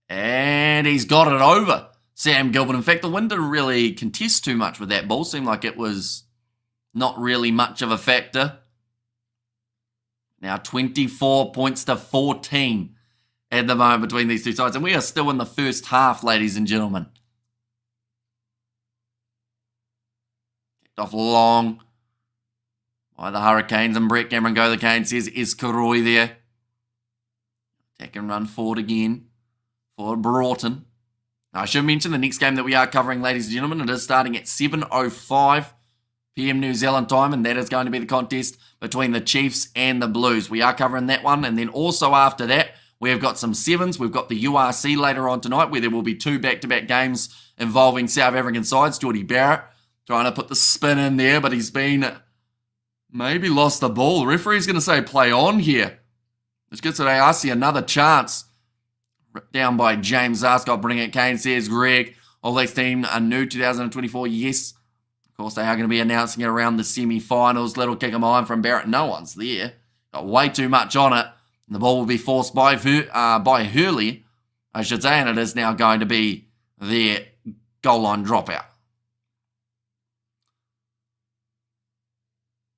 And he's got it over Sam Gilbert. In fact, the wind didn't really contest too much with that ball. Seemed like it was not really much of a factor. Now 24 points to 14 at the moment between these two sides. And we are still in the first half, ladies and gentlemen. Kicked off long by the Hurricanes, and Brett Cameron go the Canes, says Escaroy there. Attack and run forward again for Broughton. Now, I should mention the next game that we are covering, ladies and gentlemen. It is starting at 7:05 p.m. New Zealand time, and that is going to be the contest between the Chiefs and the Blues. We are covering that one, and then also after that, we have got some sevens. We've got the URC later on tonight, where there will be two back-to-back games involving South African sides. Geordie Barrett trying to put the spin in there, but he's been maybe lost the ball. The referee's going to say play on here. Let's get to the ARC. Another chance. Ripped down by James Arscott, bringing it. Kane says Greg. All Blacks team are new 2024. Yes. Of course, they are going to be announcing it around the semi-finals. Little kick of mine from Barrett. No one's there. Got way too much on it. And the ball will be forced by Hurley, I should say. And it is now going to be their goal line dropout.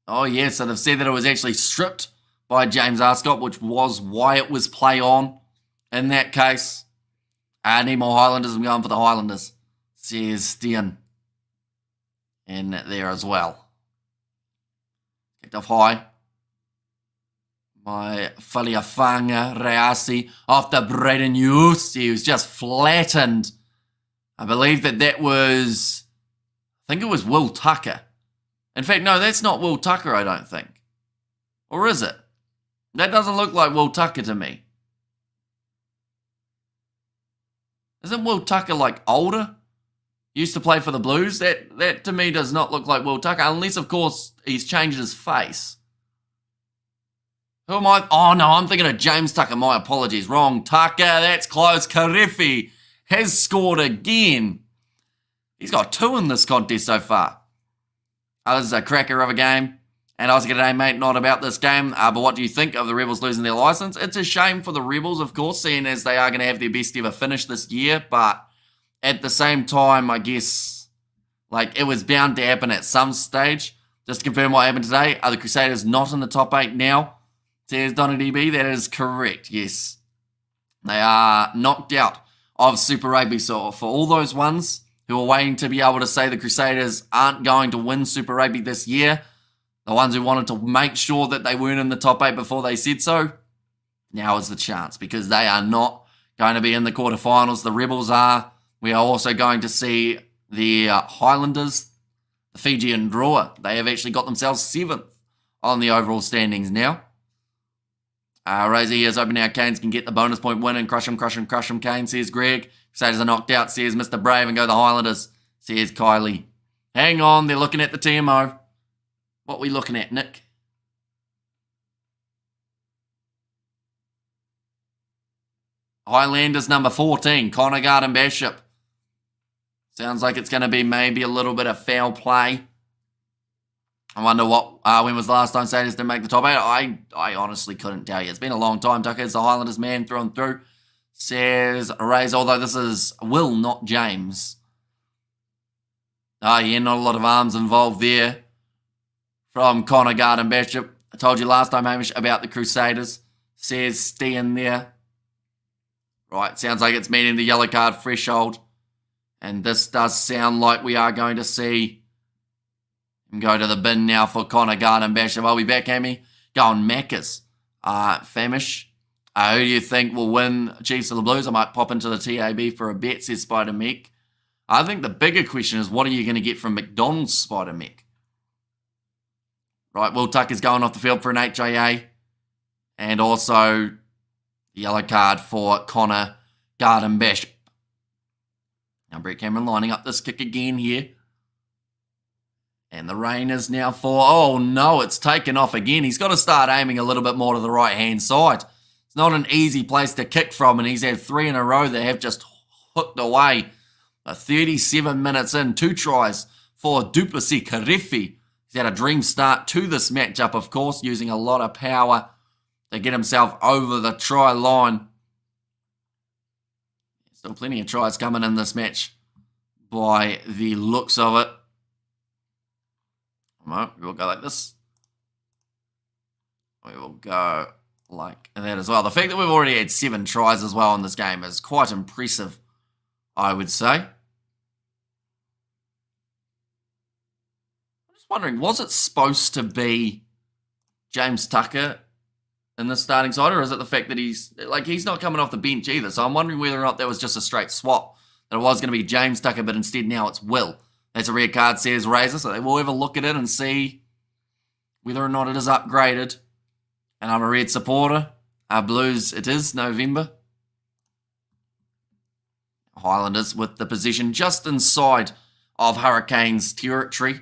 Oh, yeah, so they've said that it was actually stripped by James Arscott, which was why it was play on in that case. I need more Highlanders. I'm going for the Highlanders, says Steen in there as well. Kicked off high by Faliafanga Reasi after Braden Hughes. He was just flattened. I believe that was, I think it was Will Tucker. In fact, no, that's not Will Tucker, I don't think. Or is it? That doesn't look like Will Tucker to me. Isn't Will Tucker like older? Used to play for the Blues? That to me does not look like Will Tucker, unless, of course, he's changed his face. Who am I? Oh, no, I'm thinking of James Tucker. My apologies. Wrong Tucker. That's close. Karefi has scored again. He's got 2 in this contest so far. This is a cracker of a game. And I was going to say, mate, not about this game, but what do you think of the Rebels losing their license? It's a shame for the Rebels, of course, seeing as they are going to have their best ever finish this year. But at the same time, I guess, like, it was bound to happen at some stage. Just to confirm what happened today, are the Crusaders not in the top 8 now? Says Donna DB. That is correct, yes. They are knocked out of Super Rugby. So for all those ones who are waiting to be able to say the Crusaders aren't going to win Super Rugby this year, the ones who wanted to make sure that they weren't in the top 8 before they said so, now is the chance, because they are not going to be in the quarterfinals. The Rebels are. We are also going to see the Highlanders, the Fijian drawer. They have actually got themselves 7th on the overall standings now. Rosie is open now. Canes can get the bonus point win and crush them, Kane, says Greg. Crusaders are knocked out, says Mr. Brave, and go the Highlanders, says Kylie. Hang on, they're looking at the TMO. What are we looking at, Nick? Highlanders number 14, Connor Garden Bishop. Sounds like it's going to be maybe a little bit of foul play. I wonder when was the last time Satyrs didn't make the top 8? I honestly couldn't tell you. It's been a long time. Tucker is the Highlanders man through and through, says Rays, although this is Will, not James. Oh, yeah, not a lot of arms involved there from Connor Garden Bishop. I told you last time, Hamish, about the Crusaders, says Steen there. Right, sounds like it's meeting the yellow card threshold. And this does sound like we are going to see him go to the bin now for Connor Garden-Bash. I'll be back, Hammy. Going Macca's. Famish. Who do you think will win Chiefs or the Blues? I might pop into the TAB for a bet, says Spider Mech. I think the bigger question is, what are you going to get from McDonald's, Spider Mech? Right, Will Tucker's going off the field for an HIA. And also the yellow card for Connor Garden-Bash. Now Brett Cameron lining up this kick again here. And the rain is now for... Oh, no, it's taken off again. He's got to start aiming a little bit more to the right-hand side. It's not an easy place to kick from, and he's had 3 in a row that have just hooked away. 37 minutes in, 2 tries for Duplessis Karifi. He's had a dream start to this matchup, of course, using a lot of power to get himself over the try line. Still plenty of tries coming in this match by the looks of it. We'll go like this. We will go like that as well. The fact that we've already had 7 tries as well in this game is quite impressive, I would say. I'm just wondering, was it supposed to be James Tucker in the starting side, or is it the fact that he's not coming off the bench either? So I'm wondering whether or not that was just a straight swap, that it was going to be James Tucker, but instead now it's Will. That's a red card, says Razor, so they will have a look at it and see whether or not it is upgraded. And I'm a red supporter. Blues, it is November. Highlanders with the position just inside of Hurricanes territory.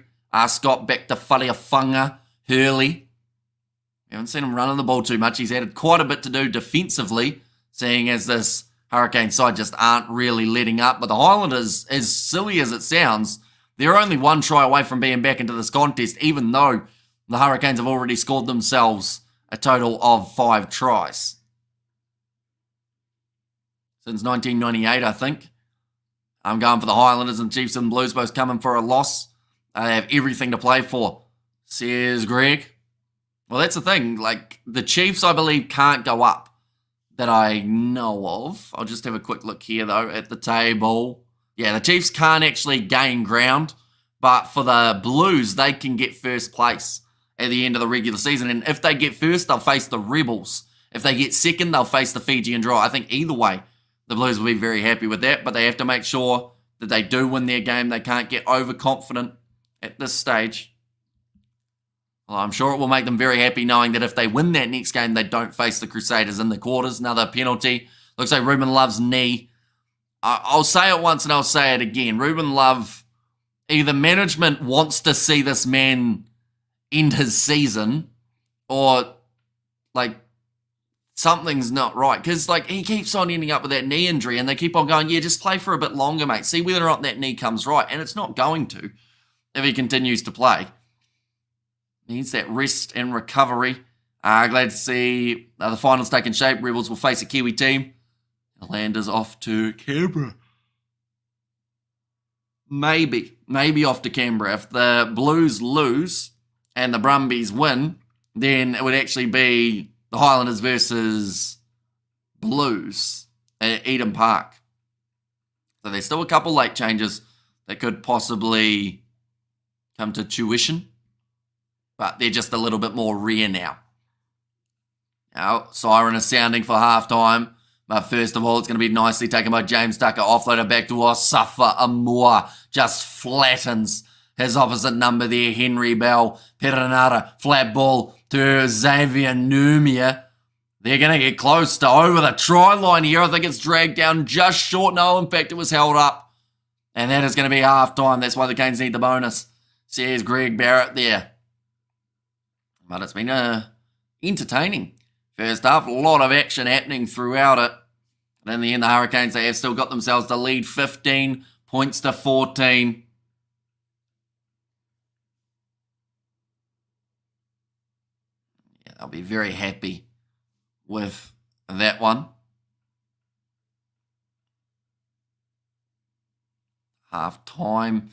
Scott back to Whaleafunga, Hurley. We haven't seen him running the ball too much. He's had quite a bit to do defensively, seeing as this Hurricane side just aren't really letting up. But the Highlanders, as silly as it sounds, they're only 1 try away from being back into this contest, even though the Hurricanes have already scored themselves a total of 5 tries. Since 1998, I think. I'm going for the Highlanders, and Chiefs and Blues both coming for a loss. They have everything to play for, says Greg. Well, that's the thing. Like, the Chiefs, I believe, can't go up that I know of. I'll just have a quick look here, though, at the table. Yeah, the Chiefs can't actually gain ground, but for the Blues, they can get first place at the end of the regular season. And if they get first, they'll face the Rebels. If they get second, they'll face the Fijian Draw. I think either way, the Blues will be very happy with that, but they have to make sure that they do win their game. They can't get overconfident at this stage. Well, I'm sure it will make them very happy knowing that if they win that next game, they don't face the Crusaders in the quarters. Another penalty. Looks like Ruben Love's knee. I'll say it once and I'll say it again. Ruben Love, either management wants to see this man end his season, or like something's not right. Because like he keeps on ending up with that knee injury, and they keep on going, yeah, just play for a bit longer, mate. See whether or not that knee comes right. And it's not going to if he continues to play. Needs that rest and recovery. Glad to see the finals taking shape. Rebels will face a Kiwi team. Highlanders off to Canberra. Maybe off to Canberra. If the Blues lose and the Brumbies win, then it would actually be the Highlanders versus Blues at Eden Park. So there's still a couple late changes that could possibly come to tuition, but they're just a little bit more rare now. Now, siren is sounding for halftime. But first of all, it's going to be nicely taken by James Tucker. Offloaded back to Osafa Amua. Just flattens his opposite number there, Henry Bell. Perenara, flat ball to Xavier Numia. They're going to get close to over the try line here. I think it's dragged down just short. No, in fact, it was held up. And that is going to be halftime. That's why the Canes need the bonus, says Greg Barrett there. But it's been entertaining. First half, a lot of action happening throughout it. And in the end, the Hurricanes, they have still got themselves to lead 15 points to 14. Yeah, they'll be very happy with that one. Half time.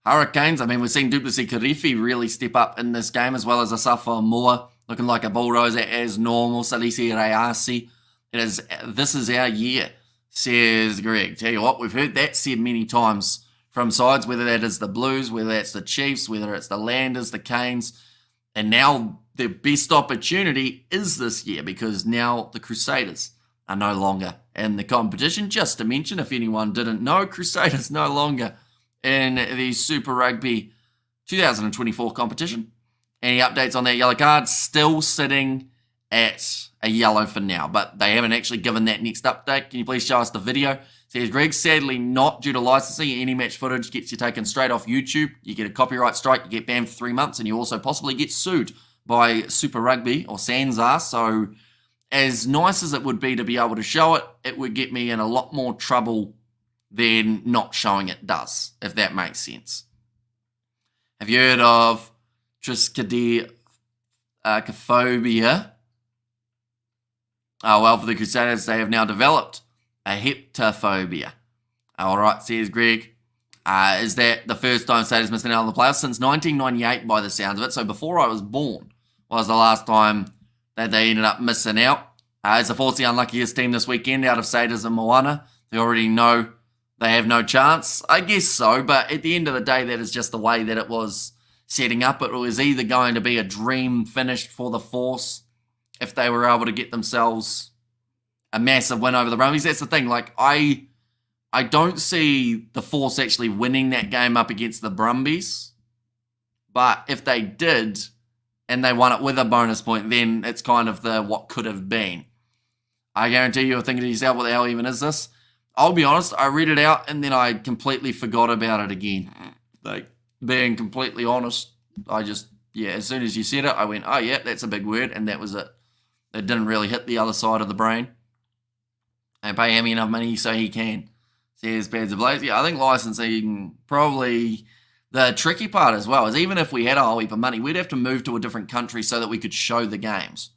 Hurricanes, I mean, we're seeing Duplessis Karifi really step up in this game, as well as Asafa Moore, looking like a bulldozer as normal. Salisi Rayasi This is our year, says Greg. Tell you what, we've heard that said many times from sides, whether that is the Blues, whether that's the Chiefs, whether it's the Landers, the Canes, and now the best opportunity is this year because now the Crusaders are no longer in the competition. Just to mention, if anyone didn't know, Crusaders no longer in the Super Rugby 2024 competition. Any updates on that yellow card? Still sitting at a yellow for now, but they haven't actually given that next update. Can you please show us the video? Says Greg, sadly not due to licensing. Any match footage gets you taken straight off YouTube. You get a copyright strike, you get banned for 3 months, and you also possibly get sued by Super Rugby or SANZAR. So as nice as it would be to be able to show it, it would get me in a lot more trouble than not showing it does, if that makes sense. Have you heard of triskaidekaphobia? Oh, well, for the Crusaders, they have now developed a heptophobia. All right, says Greg. Is that the first time Crusaders missed out on the playoffs? Since 1998, by the sounds of it. So before I was born was the last time that they ended up missing out. It's the fourth unluckiest team this weekend out of Saders and Moana. They already know they have no chance. I guess so, but at the end of the day, that is just the way that it was setting up. It was either going to be a dream finish for the Force if they were able to get themselves a massive win over the Brumbies. That's the thing. Like, I don't see the Force actually winning that game up against the Brumbies. But if they did, and they won it with a bonus point, then it's kind of the what could have been. I guarantee you're thinking to yourself, what the hell even is this? I'll be honest, I read it out and then I completely forgot about it again. Like, being completely honest, as soon as you said it, I went, oh yeah, that's a big word, and that was it. It didn't really hit the other side of the brain. And pay Hammy enough money so he can, says Pads of Blaze. Yeah, I think licensing probably the tricky part as well is even if we had a whole heap of money, we'd have to move to a different country so that we could show the games.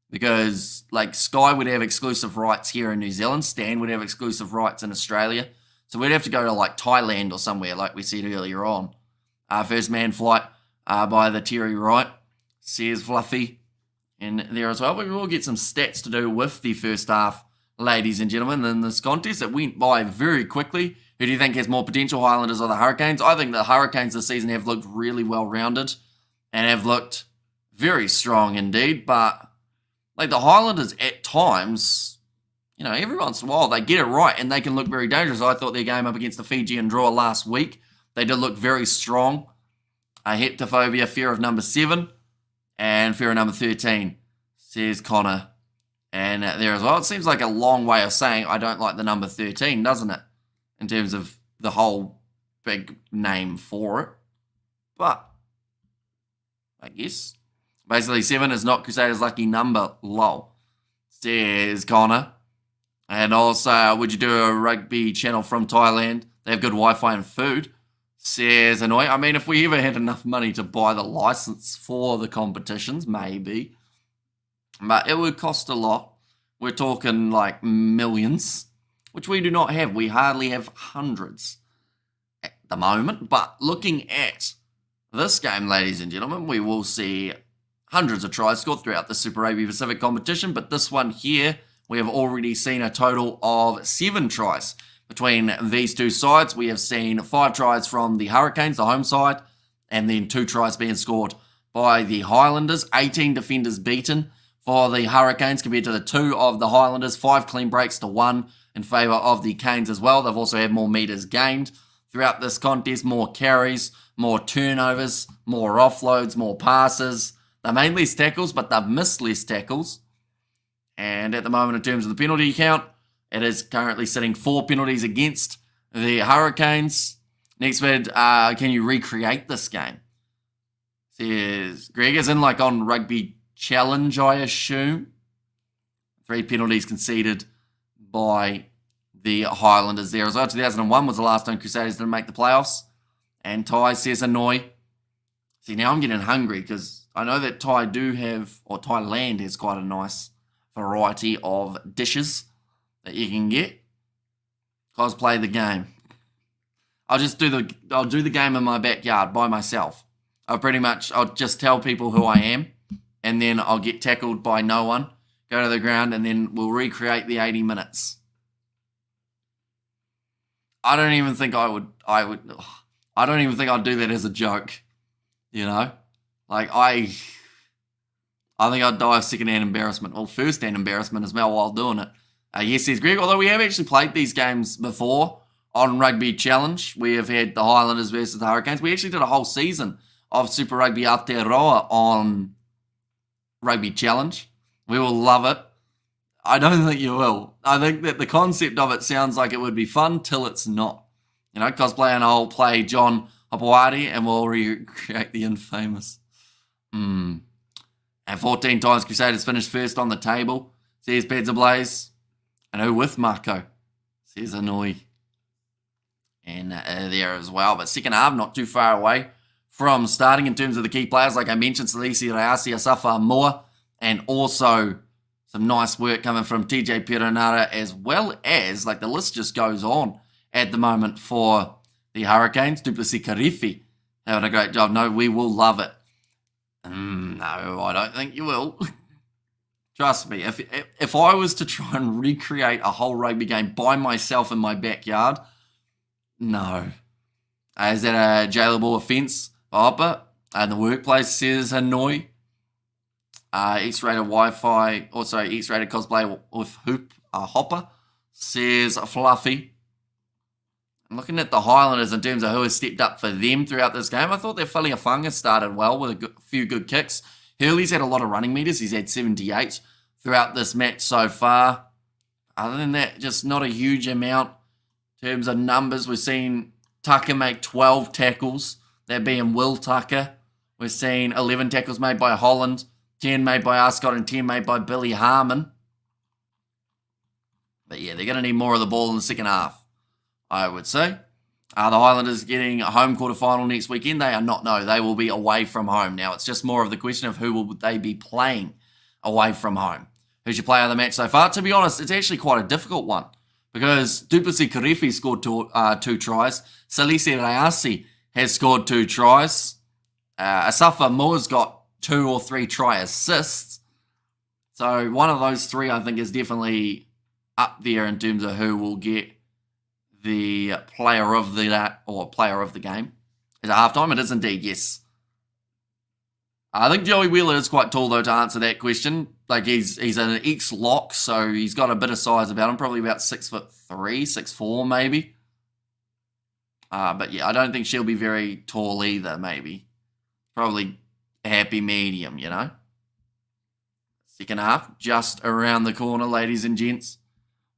Because, like, Sky would have exclusive rights here in New Zealand. Stan would have exclusive rights in Australia. So we'd have to go to, like, Thailand or somewhere, like we said earlier on. First man flight by the Terry Wright, says Fluffy in there as well. We will get some stats to do with the first half, ladies and gentlemen, in this contest. It went by very quickly. Who do you think has more potential, Highlanders or the Hurricanes? I think the Hurricanes this season have looked really well-rounded and have looked very strong indeed, but like the Highlanders at times, you know, every once in a while they get it right and they can look very dangerous. I thought their game up against the Fijian draw last week, they did look very strong. Heptophobia, fear of number 7, and fear of number 13, says Connor. And there as well, it seems like a long way of saying I don't like the number 13, doesn't it? In terms of the whole big name for it. But, I guess. Basically, 7 is not Crusaders' lucky number, lol, says Connor. And also, would you do a rugby channel from Thailand? They have good Wi-Fi and food, says Annoy. I mean, if we ever had enough money to buy the license for the competitions, maybe. But it would cost a lot. We're talking like millions, which we do not have. We hardly have hundreds at the moment. But looking at this game, ladies and gentlemen, we will see hundreds of tries scored throughout the Super Rugby Pacific competition. But this one here, we have already seen a total of 7 tries. Between these two sides, we have seen 5 tries from the Hurricanes, the home side, and then 2 tries being scored by the Highlanders. 18 defenders beaten for the Hurricanes compared to the 2 of the Highlanders. 5 clean breaks to 1 in favour of the Canes as well. They've also had more metres gained throughout this contest, more carries, more turnovers, more offloads, more passes. They made less tackles, but they've missed less tackles. And at the moment, in terms of the penalty count, it is currently sitting 4 penalties against the Hurricanes. Next vid, can you recreate this game? Says Greg, is in like on Rugby Challenge, I assume. 3 penalties conceded by the Highlanders there as well. 2001 was the last time Crusaders didn't make the playoffs. And Ty says Annoy. See, now I'm getting hungry because I know that Thailand has quite a nice variety of dishes that you can get. Cosplay the game. I'll do the game in my backyard by myself. I'll just tell people who I am, and then I'll get tackled by no one. go to the ground, and then we'll recreate the 80 minutes. I don't even think I don't even think I'd do that as a joke, you know? Like, I think I'd die of second-hand embarrassment, or first-hand embarrassment as well while doing it. Yes, says Greg, although we have actually played these games before on Rugby Challenge. We have had the Highlanders versus the Hurricanes. We actually did a whole season of Super Rugby Aotearoa on Rugby Challenge. We will love it. I don't think you will. I think that the concept of it sounds like it would be fun till it's not. You know, cosplay and I'll play John Hopewadi and we'll recreate the infamous. And 14 times Crusaders finished first on the table. Says Beds Ablaze. And who with Marco? Says Anoi. And there as well. But second half, not too far away from starting in terms of the key players. Like I mentioned, Salisi Reasi, Asafa Moa, and also some nice work coming from TJ Perenara, as well as, like the list just goes on at the moment for the Hurricanes. Duplessis Karifi having a great job. No, we will love it. No, I don't think you will. Trust me, if I was to try and recreate a whole rugby game by myself in my backyard, no. Is that a jailable offence? Hopper. The workplace says Hanoi. X-rated Wi-Fi, also X-rated cosplay with Hoop Hopper, says Fluffy. I'm looking at the Highlanders in terms of who has stepped up for them throughout this game. I thought their Faliafunga started well with a few good kicks. Hurley's had a lot of running meters. He's had 78 throughout this match so far. Other than that, just not a huge amount in terms of numbers. We've seen Tucker make 12 tackles, that being Will Tucker. We've seen 11 tackles made by Holland, 10 made by Ascot, and 10 made by Billy Harmon. But yeah, they're going to need more of the ball in the second half, I would say. The Highlanders getting a home quarterfinal next weekend. They are not, no, they will be away from home. Now, it's just more of the question of who will they be playing away from home. Who's your player of the match so far? To be honest, it's actually quite a difficult one because Duplessis Karifi scored two tries. Salisi Reasi has scored 2 tries. Asafa Moore's got 2 or 3 try assists. So one of those 3, I think, is definitely up there in terms of who will get the player of the game. Is it halftime? It is indeed, yes. I think Joey Wheeler is quite tall, though, to answer that question. Like, he's an ex-lock, so he's got a bit of size about him, probably about 6'3", 6'4", maybe. But yeah, I don't think she'll be very tall either, maybe. Probably a happy medium, you know. Second half, just around the corner, ladies and gents,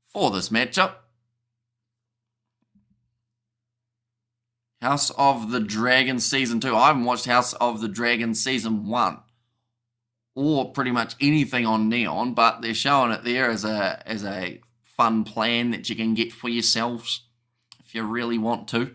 for this matchup. House of the Dragon Season 2. I haven't watched House of the Dragon Season 1 or pretty much anything on Neon, but they're showing it there as a fun plan that you can get for yourselves if you really want to.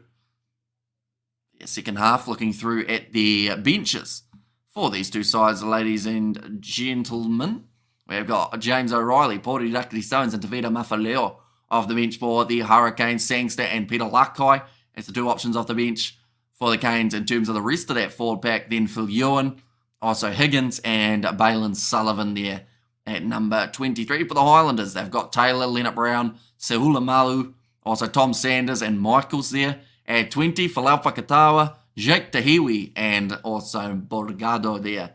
The second half, looking through at the benches for these two sides, ladies and gentlemen. We've got James O'Reilly, Pori Dakri Stones, and Tavita Mafaleo off the bench for the Hurricanes, Sangster and Peter Lakai. It's the 2 options off the bench for the Canes in terms of the rest of that forward pack. Then Phil Ewan, also Higgins and Balin Sullivan there at number 23. For the Highlanders, they've got Taylor, Leonard Brown, Seula Malu, also Tom Sanders and Michaels there at 20. Falau Fakatawa, Jake Tahiwi, and also Borgado there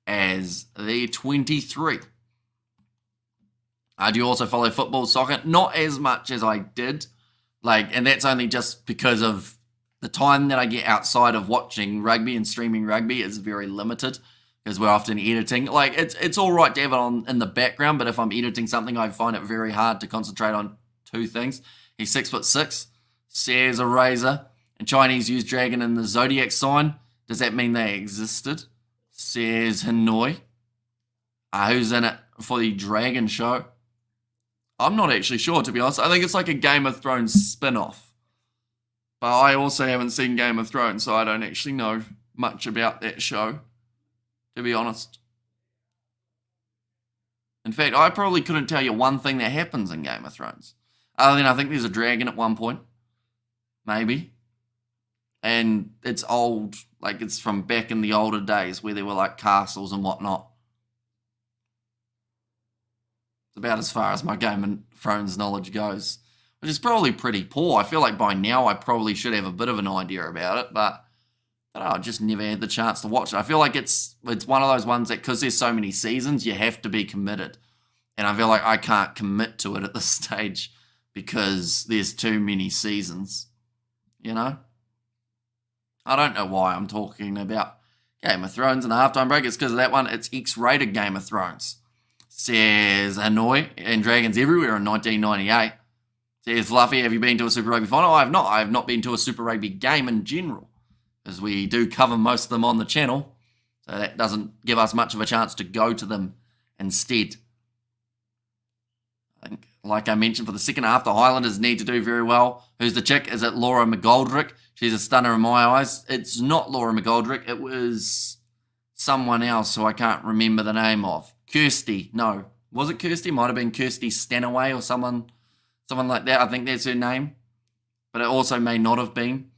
as the 23. Do you also follow football, soccer? Not as much as I did. And that's only just because of the time that I get outside of watching rugby and streaming rugby is very limited because we're often editing. It's all right to have it on in the background, but if I'm editing something, I find it very hard to concentrate on 2 things. He's 6'6", says a razor, and Chinese use dragon in the zodiac sign. Does that mean they existed? Says Hanoi. Who's in it for the dragon show? I'm not actually sure, to be honest. I think it's like a Game of Thrones spin-off. But I also haven't seen Game of Thrones, so I don't actually know much about that show, to be honest. In fact, I probably couldn't tell you one thing that happens in Game of Thrones. Other than I think there's a dragon at one point. Maybe. And it's old, it's from back in the older days where there were castles and whatnot. It's about as far as my Game of Thrones knowledge goes, which is probably pretty poor. I feel like by now I probably should have a bit of an idea about it, but I just never had the chance to watch it. I feel like it's one of those ones that, because there's so many seasons, you have to be committed. And I feel like I can't commit to it at this stage because there's too many seasons, you know? I don't know why I'm talking about Game of Thrones and a halftime break. It's because of that one. It's X-rated Game of Thrones. Says Hanoi and Dragons Everywhere in 1998. Says Fluffy, have you been to a Super Rugby final? I have not. I have not been to a Super Rugby game in general, as we do cover most of them on the channel. So that doesn't give us much of a chance to go to them instead. I think, like I mentioned, for the second half, the Highlanders need to do very well. Who's the chick? Is it Laura McGoldrick? She's a stunner in my eyes. It's not Laura McGoldrick. It was someone else who I can't remember the name of. Kirsty. No. Was it Kirsty? Might have been Kirsty Stanaway or someone like that. I think that's her name. But it also may not have been.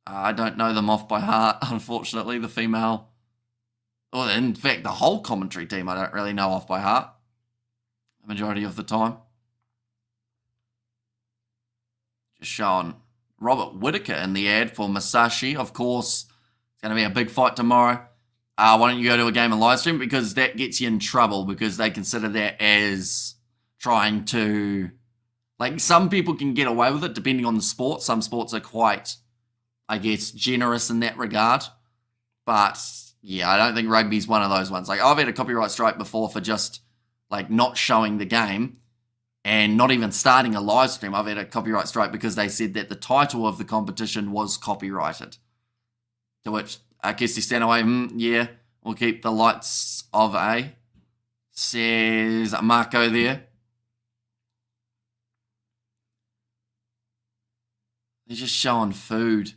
I don't know them off by heart, unfortunately, the female. Or in fact, the whole commentary team I don't really know off by heart. The majority of the time. Just showing Robert Whittaker in the ad for Masashi. Of course, it's going to be a big fight tomorrow. Why don't you go to a game and live stream? Because that gets you in trouble, because they consider that as trying to... Like, some people can get away with it depending on the sport. Some sports are quite, I guess, generous in that regard. But, yeah, I don't think rugby's one of those ones. Like, I've had a copyright strike before for just, like, not showing the game and not even starting a live stream. I've had a copyright strike because they said that the title of the competition was copyrighted. To which... Kirsty Stanaway, yeah, we'll keep the lights of A. Says Marco there. They're just showing food at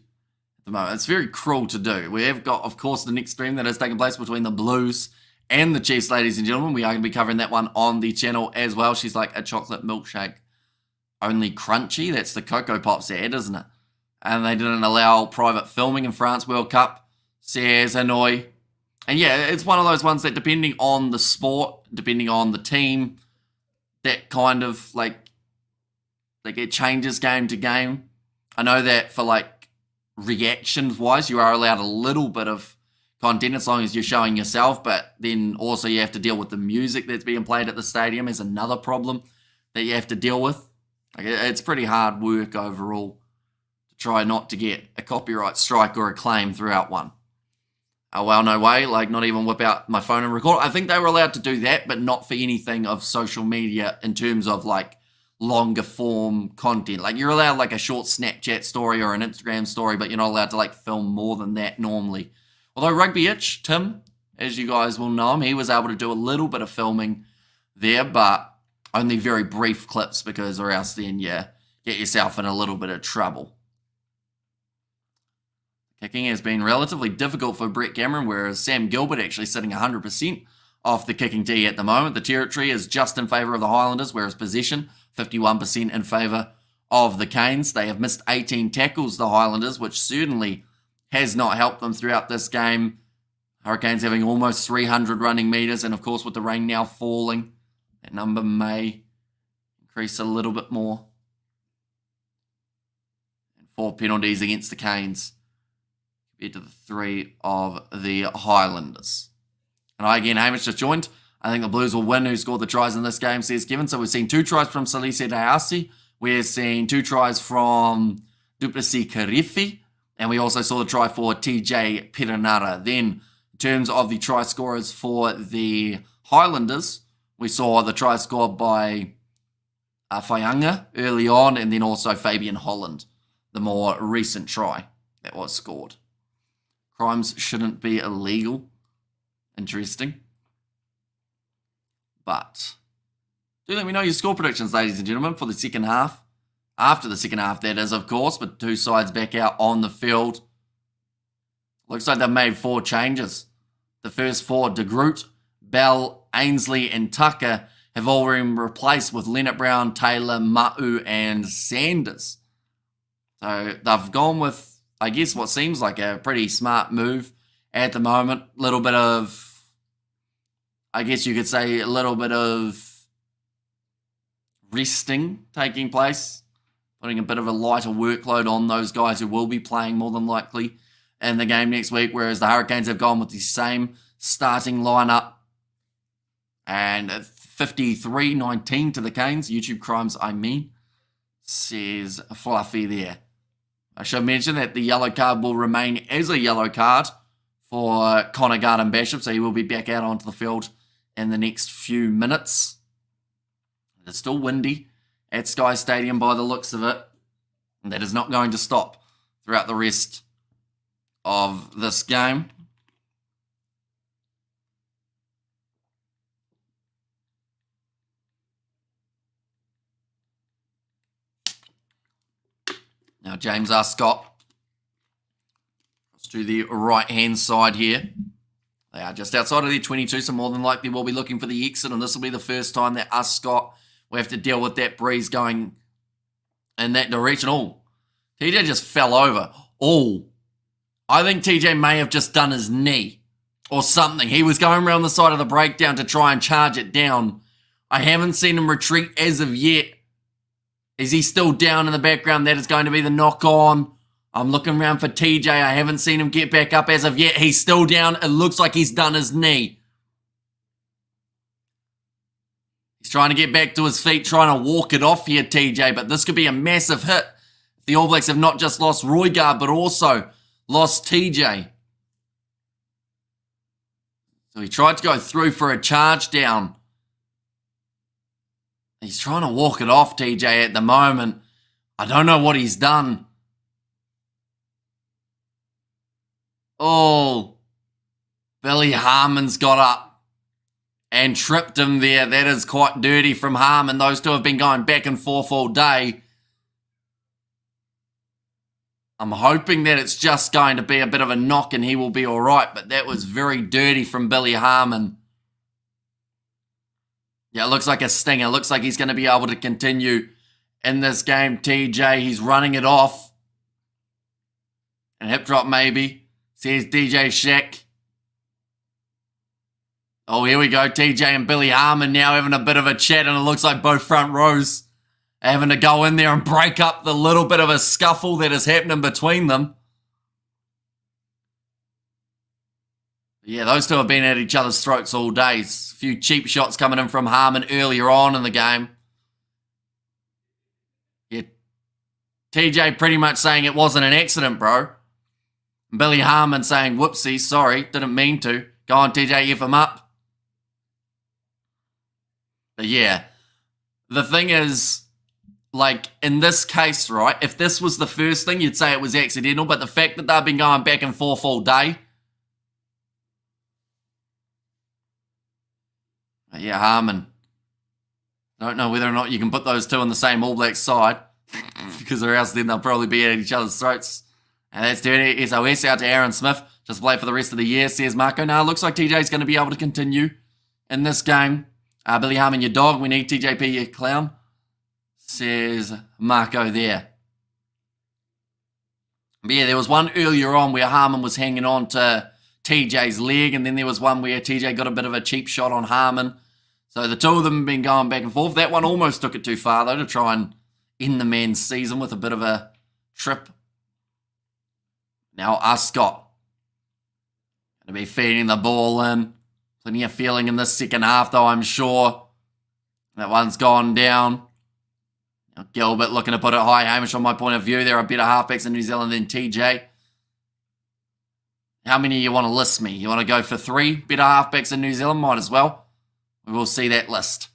the moment. It's very cruel to do. We have got, of course, the next stream that has taken place between the Blues and the Chiefs, ladies and gentlemen. We are going to be covering that one on the channel as well. She's like a chocolate milkshake, only crunchy. That's the Cocoa Pops ad, isn't it? And they didn't allow private filming in France World Cup. Says Hanoi. And yeah, it's one of those ones that depending on the sport, depending on the team, that kind of like it changes game to game. I know that for like reactions wise, you are allowed a little bit of content as long as you're showing yourself, but then also you have to deal with the music that's being played at the stadium is another problem that you have to deal with. Like, it's pretty hard work overall to try not to get a copyright strike or a claim throughout one. Oh, well, no way. Like, not even whip out my phone and record. I think they were allowed to do that, but not for anything of social media in terms of, like, longer form content. Like, you're allowed, like, a short Snapchat story or an Instagram story, but you're not allowed to, like, film more than that normally. Although Rugby Itch, Tim, as you guys will know him, he was able to do a little bit of filming there, but only very brief clips because or else then you get yourself in a little bit of trouble. Kicking has been relatively difficult for Brett Cameron, whereas Sam Gilbert actually sitting 100% off the kicking tee at the moment. The territory is just in favour of the Highlanders, whereas possession, 51% in favour of the Canes. They have missed 18 tackles, the Highlanders, which certainly has not helped them throughout this game. Hurricanes having almost 300 running metres, and of course with the rain now falling, that number may increase a little bit more. And 4 penalties against the Canes compared to the 3 of the Highlanders. And again, Hamish just joined. I think the Blues will win. Who scored the tries in this game, says Kevin. So we've seen 2 tries from Salise Dayasi. We're seeing 2 tries from Duplessis Karifi. And we also saw the try for TJ Perenara. Then, in terms of the try scorers for the Highlanders, we saw the try scored by Fayanga early on, and then also Fabian Holland, the more recent try that was scored. Crimes shouldn't be illegal. Interesting. But do let me know your score predictions, ladies and gentlemen, for the second half. After the second half, that is, of course, but 2 sides back out on the field. Looks like they've made 4 changes. The first 4, De Groot, Bell, Ainsley, and Tucker have all been replaced with Leonard Brown, Taylor, Ma'u, and Sanders. So they've gone with, I guess, what seems like a pretty smart move at the moment. Little bit of, I guess you could say, a little bit of resting taking place, putting a bit of a lighter workload on those guys who will be playing more than likely in the game next week, whereas the Hurricanes have gone with the same starting lineup. And 53-19 to the Canes. YouTube Crimes, I mean, says Fluffy there. I should mention that the yellow card will remain as a yellow card for Connor Garden-Bishop, so he will be back out onto the field in the next few minutes. It's still windy at Sky Stadium by the looks of it. And that is not going to stop throughout the rest of this game. Now James R. Scott to the right-hand side here. They are just outside of their 22, so more than likely we'll be looking for the exit, and this will be the first time that us, Scott, we have to deal with that breeze going in that direction. Oh, TJ just fell over. Oh, I think TJ may have just done his knee or something. He was going around the side of the breakdown to try and charge it down. I haven't seen him retreat as of yet. Is he still down in the background? That is going to be the knock-on. I'm looking around for TJ. I haven't seen him get back up as of yet. He's still down. It looks like he's done his knee. He's trying to get back to his feet, trying to walk it off here, TJ, but this could be a massive hit. The All Blacks have not just lost Roygaard, but also lost TJ. So he tried to go through for a charge down. He's trying to walk it off, TJ, at the moment. I don't know what he's done. Oh, Billy Harmon's got up and tripped him there. That is quite dirty from Harmon. Those two have been going back and forth all day. I'm hoping that it's just going to be a bit of a knock and he will be all right, but that was very dirty from Billy Harmon. Yeah, it looks like a stinger. It looks like he's going to be able to continue in this game. TJ, he's running it off. And hip drop maybe. Says DJ Shack. Oh, here we go. TJ and Billy Harmon now having a bit of a chat, and it looks like both front rows are having to go in there and break up the little bit of a scuffle that is happening between them. Yeah, those two have been at each other's throats all day. A few cheap shots coming in from Harmon earlier on in the game. Yeah, TJ pretty much saying it wasn't an accident, bro. Billy Harmon saying, whoopsie, sorry, didn't mean to. Go on, TJ, F him up. But yeah, the thing is, like, in this case, right, if this was the first thing, you'd say it was accidental, but the fact that they've been going back and forth all day. But yeah, Harmon. Don't know whether or not you can put those two on the same All Blacks side, because or else then they'll probably be at each other's throats. And that's dirty. SOS out to Aaron Smith. Just play for the rest of the year, says Marco. Now, it looks like TJ's going to be able to continue in this game. Billy Harmon, your dog. We need TJP, your clown, says Marco there. But yeah, there was one earlier on where Harmon was hanging on to TJ's leg, and then there was one where TJ got a bit of a cheap shot on Harmon. So the two of them have been going back and forth. That one almost took it too far, though, to try and end the man's season with a bit of a trip. Now, Scott. Going to be feeding the ball in. Plenty of feeling in this second half, though, I'm sure. That one's gone down. Now, Gilbert looking to put it high. Hamish, from my point of view, there are better halfbacks in New Zealand than TJ. How many you want to list me? You want to go for 3 better halfbacks in New Zealand? Might as well. We will see that list.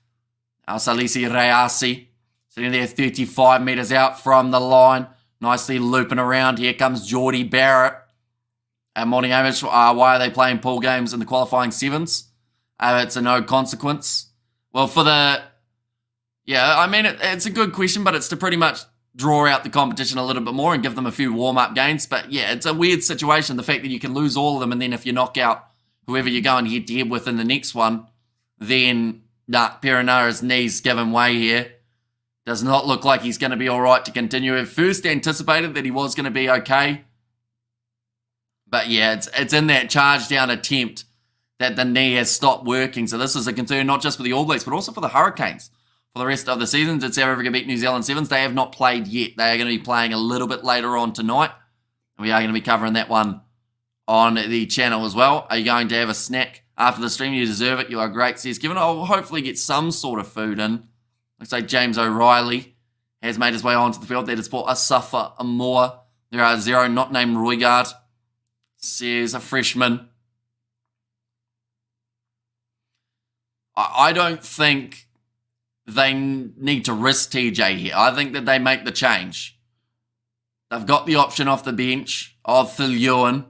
Now, Salisi Reasi sitting there 35 metres out from the line. Nicely looping around. Here comes Geordie Barrett. And Morning Hamish, why are they playing pool games in the qualifying sevens? It's a no consequence. Well, for the... Yeah, I mean, it's a good question, but it's to pretty much draw out the competition a little bit more and give them a few warm-up games. But yeah, it's a weird situation, the fact that you can lose all of them, and then if you knock out whoever you're going head-to-head with in the next one, then Perenara's knees giving way here. Does not look like he's going to be all right to continue. At first anticipated that he was going to be okay. But yeah, it's in that charge down attempt that the knee has stopped working. So this is a concern not just for the All Blacks, but also for the Hurricanes. for the rest of the season. Did South Africa beat New Zealand Sevens? They have not played yet. They are going to be playing a little bit later on tonight. And we are going to be covering that one on the channel as well. Are you going to have a snack after the stream? You deserve it. You are great, says Kevin. I'll hopefully get some sort of food in. Looks like James O'Reilly has made his way onto the field. That is for Asafa Amor. There are 0, not named Roygard, says a freshman. I don't think they need to risk TJ here. I think that they make the change. They've got the option off the bench of Phil Ewan.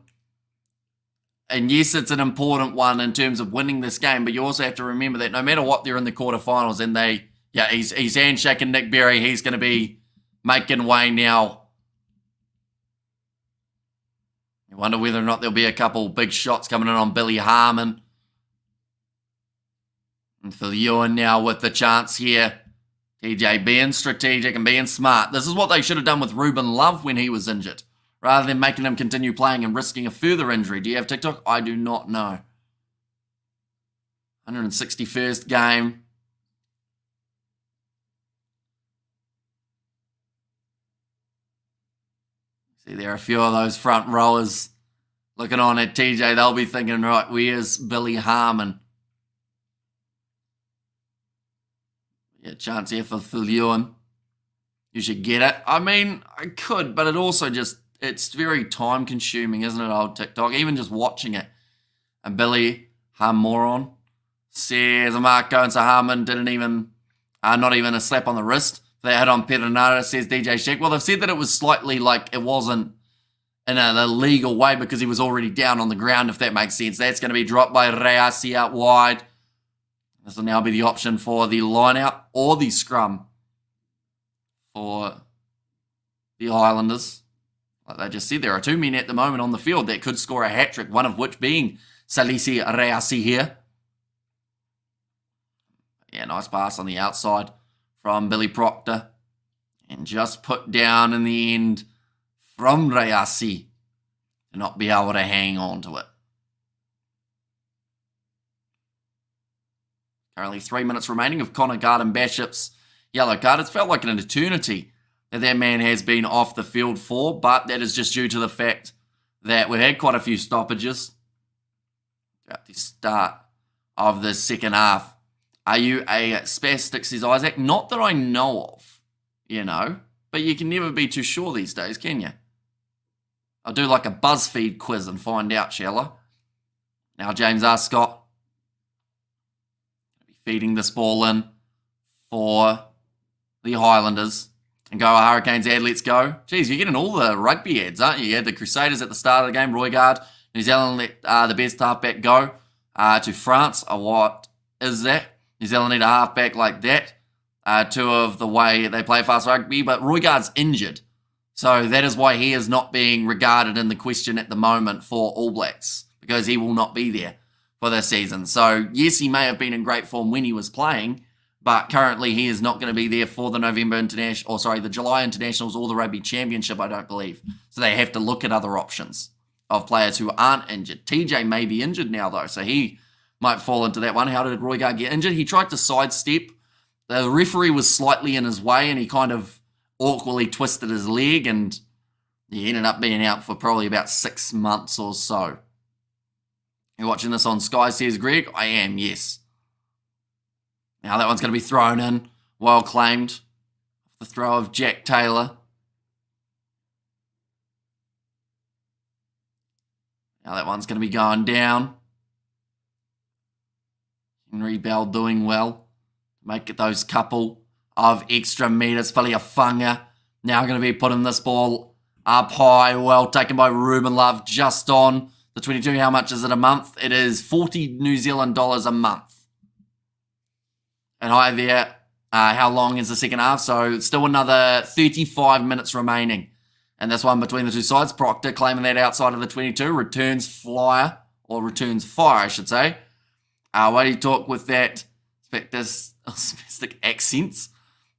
And yes, it's an important one in terms of winning this game, but you also have to remember that no matter what, they're in the quarterfinals, and he's handshaking Nick Berry. He's going to be making way now. You wonder whether or not there'll be a couple big shots coming in on Billy Harmon. And Phil Ewan now with the chance here. TJ being strategic and being smart. This is what they should have done with Ruben Love when he was injured, rather than making him continue playing and risking a further injury. Do you have TikTok? I do not know. 161st game. See, there are a few of those front rowers looking on at TJ. They'll be thinking, right, where's Billy Harmon? Yeah, chance here for Phil Ewan. You should get it. I mean, I could, but it also just, it's very time consuming, isn't it, old TikTok? Even just watching it. And Billy Harmoron says Marco and Sahaman didn't even, not even a slap on the wrist. They had on Pedernara, says DJ Sheck. Well, they've said that it was slightly like it wasn't in a legal way because he was already down on the ground, if that makes sense. That's going to be dropped by Reasi out wide. This will now be the option for the line out or the scrum for the Highlanders. Like they just said, there are 2 men at the moment on the field that could score a hat-trick, one of which being Salisi Reasi here. Yeah, nice pass on the outside from Billy Proctor. And just put down in the end from Reasi to not be able to hang on to it. Currently 3 minutes remaining of Connor Garden-Bishop's yellow card. It's felt like an eternity that man has been off the field for, but that is just due to the fact that we've had quite a few stoppages throughout the start of the second half. Are you a spastic, says Isaac? Not that I know of, but you can never be too sure these days, can you? I'll do like a BuzzFeed quiz and find out, shall I? Now James Arscott feeding this ball in for the Highlanders. And go Hurricanes ad, let's go. Geez, you're getting all the rugby ads, aren't you? You had the Crusaders at the start of the game. Roygard, New Zealand let the best halfback go to France. What is that? New Zealand need a halfback like that. Two of the way they play fast rugby. But Roygard's injured. So that is why he is not being regarded in the question at the moment for All Blacks. Because he will not be there for this season. So, yes, he may have been in great form when he was playing, but currently he is not going to be there for the the July Internationals or the Rugby Championship, I don't believe. So they have to look at other options of players who aren't injured. TJ may be injured now, though, so he might fall into that one. How did Roygard get injured? He tried to sidestep. The referee was slightly in his way, and he kind of awkwardly twisted his leg, and he ended up being out for probably about 6 months or so. You're watching this on Sky, says Greg? I am, yes. Now that one's going to be thrown in. Well claimed. The throw of Jack Taylor. Now that one's going to be going down. Henry Bell doing well. Make it those couple of extra meters. Faliafunga now going to be putting this ball up high. Well taken by Ruben Love just on the 22. How much is it a month? It is 40 New Zealand dollars a month. And high there. How long is the second half? So still another 35 minutes remaining. And this one between the two sides. Proctor claiming that outside of the 22. Returns fire. Or returns fire, I should say. Why do you talk with that spastic accents?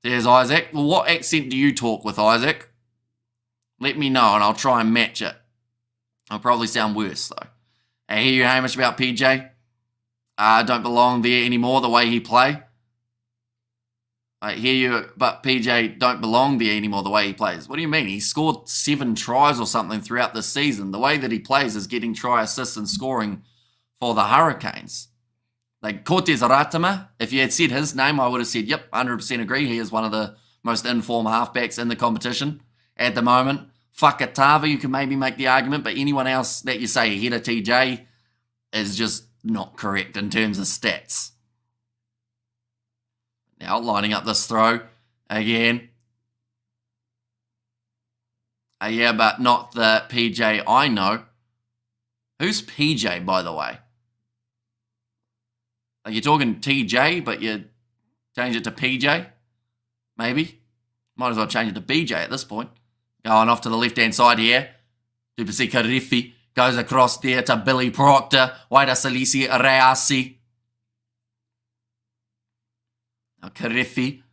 There's Isaac. Well, what accent do you talk with, Isaac? Let me know and I'll try and match it. I'll probably sound worse, though. I hear you, Hamish, about PJ. Don't belong there anymore, the way he play. I hear you, but PJ don't belong there anymore the way he plays. What do you mean? He scored 7 tries or something throughout the season. The way that he plays is getting try assists and scoring for the Hurricanes. Like Cortez Aratama, if you had said his name, I would have said, yep, 100% agree. He is one of the most informed halfbacks in the competition at the moment. Fakatava, you can maybe make the argument, but anyone else that you say ahead of TJ is just not correct in terms of stats. Now, lining up this throw again. Yeah, but not the PJ I know. Who's PJ, by the way? Are you talking TJ, but you change it to PJ? Maybe. Might as well change it to BJ at this point. Going off to the left-hand side here. Tupisi Karifi goes across there to Billy Proctor. Waida Salisi Reasi. Now Karifi.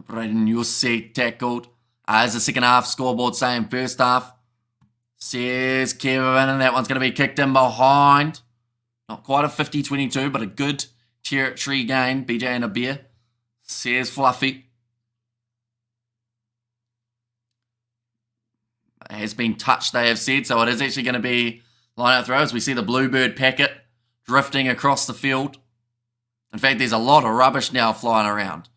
Braden Yussi tackled. As the second half scoreboard saying first half. Says Kevin, and that one's going to be kicked in behind. Not quite a 50-22, but a good territory gain. BJ and a beer. Says Fluffy. It has been touched, they have said, so it is actually going to be line-out throws. We see the Bluebird packet drifting across the field. In fact, there's a lot of rubbish now flying around.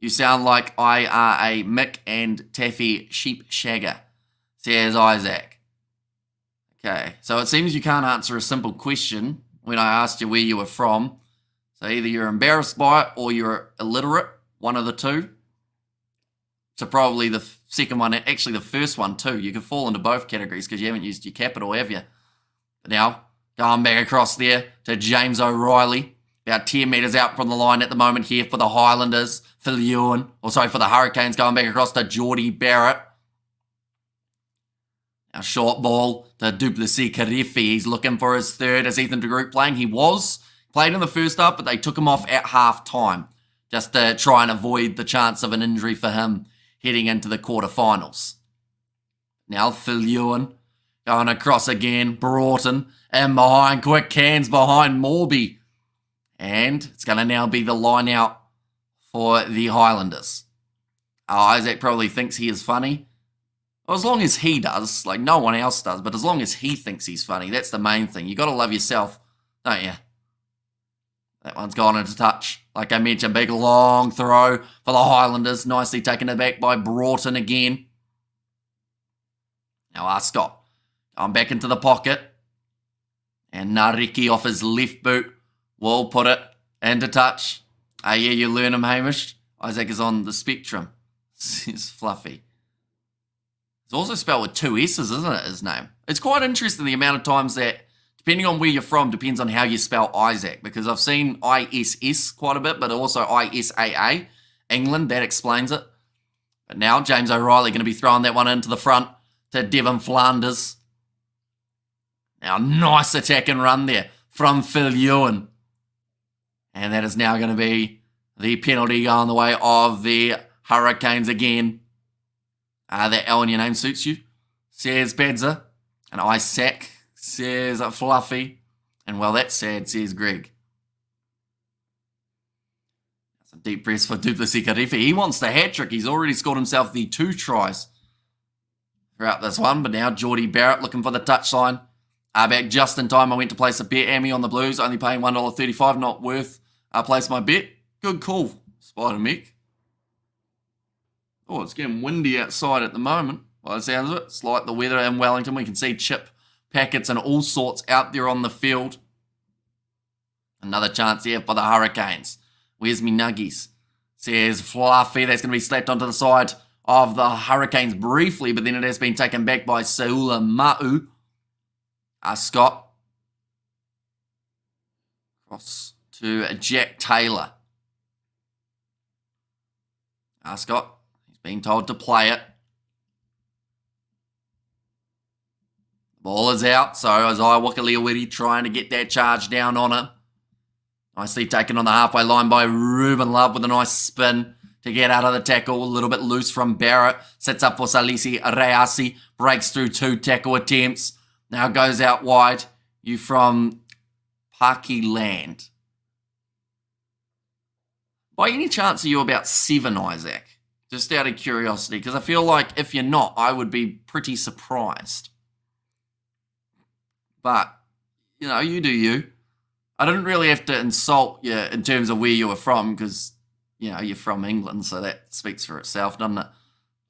You sound like I are a Mick and Taffy sheep shagger, says Isaac. Okay, so it seems you can't answer a simple question when I asked you where you were from. So either you're embarrassed by it or you're illiterate, one of the two. So probably the second one, actually the first one too. You could fall into both categories because you haven't used your capital, have you? But now, going back across there to James O'Reilly. About 10 metres out from the line at the moment here for the Highlanders. For the Hurricanes, going back across to Geordie Barrett. Now short ball to Duplessis Karifi. He's looking for his third. Is Ethan de Groot playing? He played in the first half, but they took him off at half time just to try and avoid the chance of an injury for him heading into the quarterfinals. Now Phil Ewan going across again. Broughton and behind. Quick hands behind Morby. And it's going to now be the line out for the Highlanders. Isaac probably thinks he is funny. Well, as long as he does, like no one else does, but as long as he thinks he's funny, that's the main thing. You got to love yourself, don't you? That one's gone into touch. Like I mentioned, big long throw for the Highlanders. Nicely taken it back by Broughton again. Now Scott going back into the pocket. And Nariki off his left boot will put it into touch. Yeah, you learn him, Hamish. Isaac is on the spectrum. Says Fluffy. It's also spelled with 2 S's, isn't it, his name? It's quite interesting the amount of times that, depending on where you're from, depends on how you spell Isaac. Because I've seen ISS quite a bit, but also ISAA. England, that explains it. But now James O'Reilly going to be throwing that one into the front to Devon Flanders. Now, nice attack and run there from Phil Ewan. And that is now going to be the penalty going the way of the Hurricanes again. That L in your name suits you, says Badzer. And Isaac, says Fluffy. And well, that's sad, says Greg. That's a deep press for Duplessis Karifi. He wants the hat-trick. He's already scored himself the 2 tries throughout this one. But now Geordie Barrett looking for the touchline. Back just in time. I went to place a bet, Amy, on the Blues, only paying $1.35. Not worth place my bet. Good call, Spider Mick. Oh, it's getting windy outside at the moment. By the sounds of it, it's like the weather in Wellington. We can see chip packets and all sorts out there on the field. Another chance here for the Hurricanes. Where's me nuggies? Says Fluffy. That's going to be slapped onto the side of the Hurricanes briefly, but then it has been taken back by Saula Ma'u. Scott. Cross to Jack Taylor. Scott. He's being told to play it. Ball is out, so Isaiah Wakaliawiri trying to get that charge down on him. Nicely taken on the halfway line by Ruben Love with a nice spin to get out of the tackle. A little bit loose from Barrett. Sets up for Salisi Reasi. Breaks through 2 tackle attempts. Now goes out wide. You from Parky Land. By any chance, are you about 7, Isaac? Just out of curiosity, because I feel like if you're not, I would be pretty surprised. But, you know, you do you. I didn't really have to insult you in terms of where you were from, because, you know, you're from England, so that speaks for itself, doesn't it?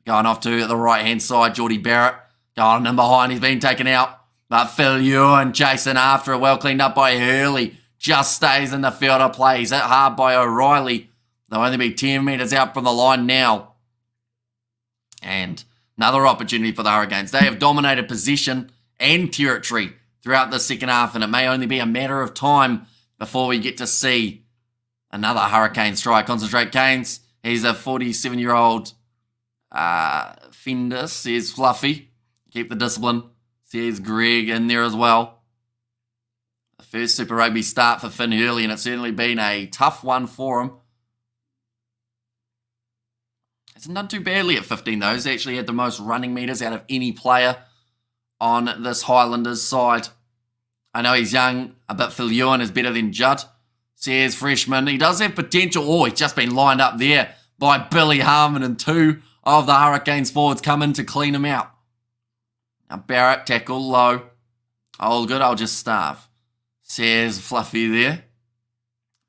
Going off to the right-hand side, Geordie Barrett. Going in behind, he's been taken out. But Phil Ewan chasing after it, well cleaned up by Hurley. Just stays in the field of play. He's hit hard by O'Reilly. They'll only be 10 metres out from the line now. And another opportunity for the Hurricanes. They have dominated possession and territory throughout the second half, and it may only be a matter of time before we get to see another Hurricanes try. Concentrate, Canes. He's a 47-year-old fender, says Fluffy. Keep the discipline, says Greg in there as well. The first Super Rugby start for Finn Hurley, and it's certainly been a tough one for him. Hasn't done too badly at 15, though. He's actually had the most running metres out of any player on this Highlanders side. I know he's young, but Phil Ewan is better than Judd. Says freshman. He does have potential. Oh, he's just been lined up there by Billy Harmon, and 2 of the Hurricanes forwards come in to clean him out. Now Barrett, tackle low. All good, I'll just starve. Says Fluffy there.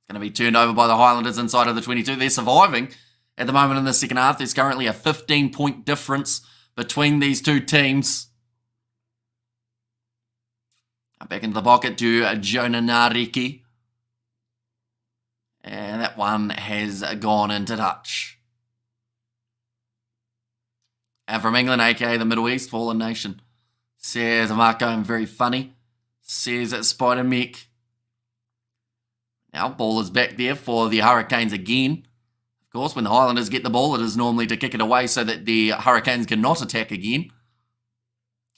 Going to be turned over by the Highlanders inside of the 22. They're surviving at the moment in the second half. There's currently a 15-point difference between these two teams. Back into the pocket to Jonah Nariki. And that one has gone into touch. And from England, aka the Middle East, Fallen Nation. Says Marco, I'm very funny. Says it's Spider Mech. Now, ball is back there for the Hurricanes again. Of course, when the Highlanders get the ball, it is normally to kick it away so that the Hurricanes cannot attack again.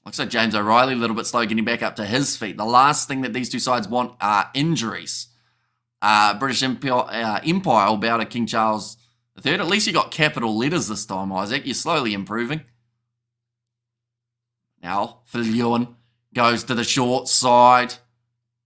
Looks like James O'Reilly, a little bit slow getting back up to his feet. The last thing that these two sides want are injuries. British Empire will bow to King Charles III. At least you got capital letters this time, Isaac. You're slowly improving. Now, Phil Ewan goes to the short side.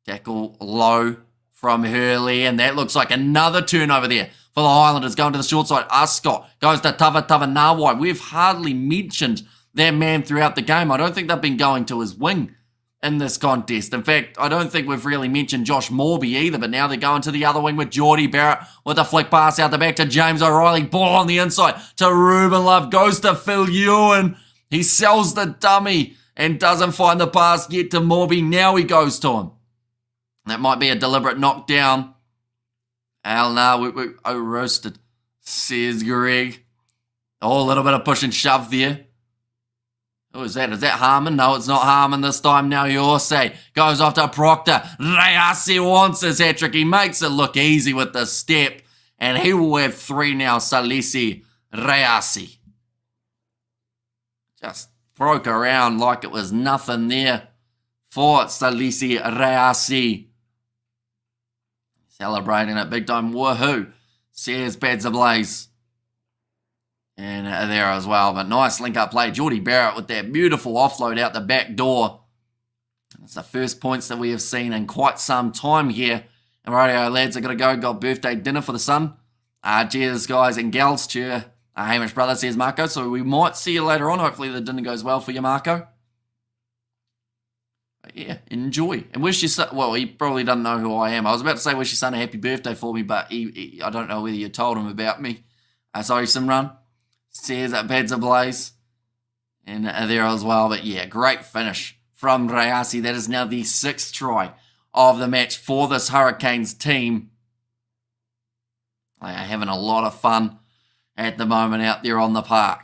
Tackle low from Hurley. And that looks like another turnover there for the Highlanders. Going to the short side. Ascot goes to Tava Nawai. We've hardly mentioned that man throughout the game. I don't think they've been going to his wing in this contest. In fact, I don't think we've really mentioned Josh Morby either, but now they're going to the other wing with Geordie Barrett with a flick pass out the back to James O'Reilly. Ball on the inside to Ruben Love. Goes to Phil Ewan. He sells the dummy and doesn't find the pass yet to Morby. Now he goes to him. That might be a deliberate knockdown. We roasted, says Greg. Oh, a little bit of push and shove there. Who is that? Is that Harmon? No, it's not Harmon this time. Now Yorsay goes off to Proctor. Rayasi wants his hat-trick. He makes it look easy with the step. And he will have 3 now, Salisi Rayasi. Just broke around like it was nothing there for Salisi Rayasi. Celebrating it big time. Woohoo. Says Pads ablaze. And there as well. But nice link-up play. Geordie Barrett with that beautiful offload out the back door. It's the first points that we have seen in quite some time here. And radio lads, I got to go. Got birthday dinner for the son. Cheers, guys and gals. Cheer. Hamish brother, says Marco. So we might see you later on. Hopefully the dinner goes well for you, Marco. But yeah, enjoy. And wish your son... Well, he probably doesn't know who I am. I was about to say wish your son a happy birthday for me, but I don't know whether you told him about me. Sorry, Simran. Says that Pads ablaze. And there as well. But yeah, great finish from Rayasi. That is now the 6th try of the match for this Hurricanes team. They are having a lot of fun at the moment out there on the park.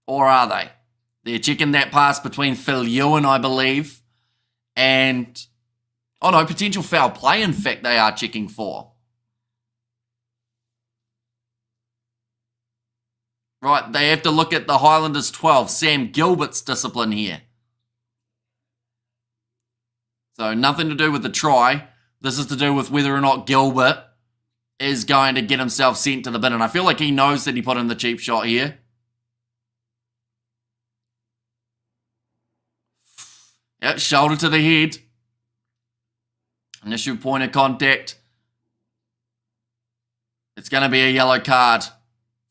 Or are they? They're checking that pass between Phil Ewan, I believe, and... Oh no, potential foul play, in fact, they are checking for. Right, they have to look at the Highlanders 12, Sam Gilbert's discipline here. So nothing to do with the try. This is to do with whether or not Gilbert is going to get himself sent to the bin. And I feel like he knows that he put in the cheap shot here. Yep, shoulder to the head. Initial point of contact. It's going to be a yellow card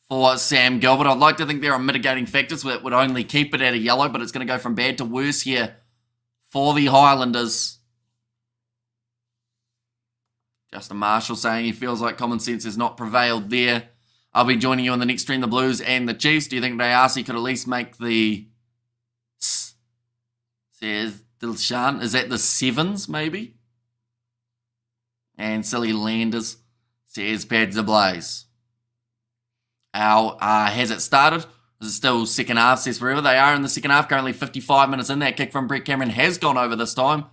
for Sam Gilbert. I'd like to think there are mitigating factors that would only keep it at a yellow, but it's going to go from bad to worse here for the Highlanders. Justin Marshall saying he feels like common sense has not prevailed there. I'll be joining you on the next stream, the Blues and the Chiefs. Do you think Rayasi could at least make the... Says Dilshan. Is that the sevens, maybe? And Silly Landers says Pads ablaze. Has it started? Is it still second half? Says forever. They are in the second half. Currently 55 minutes in. That kick from Brett Cameron has gone over this time.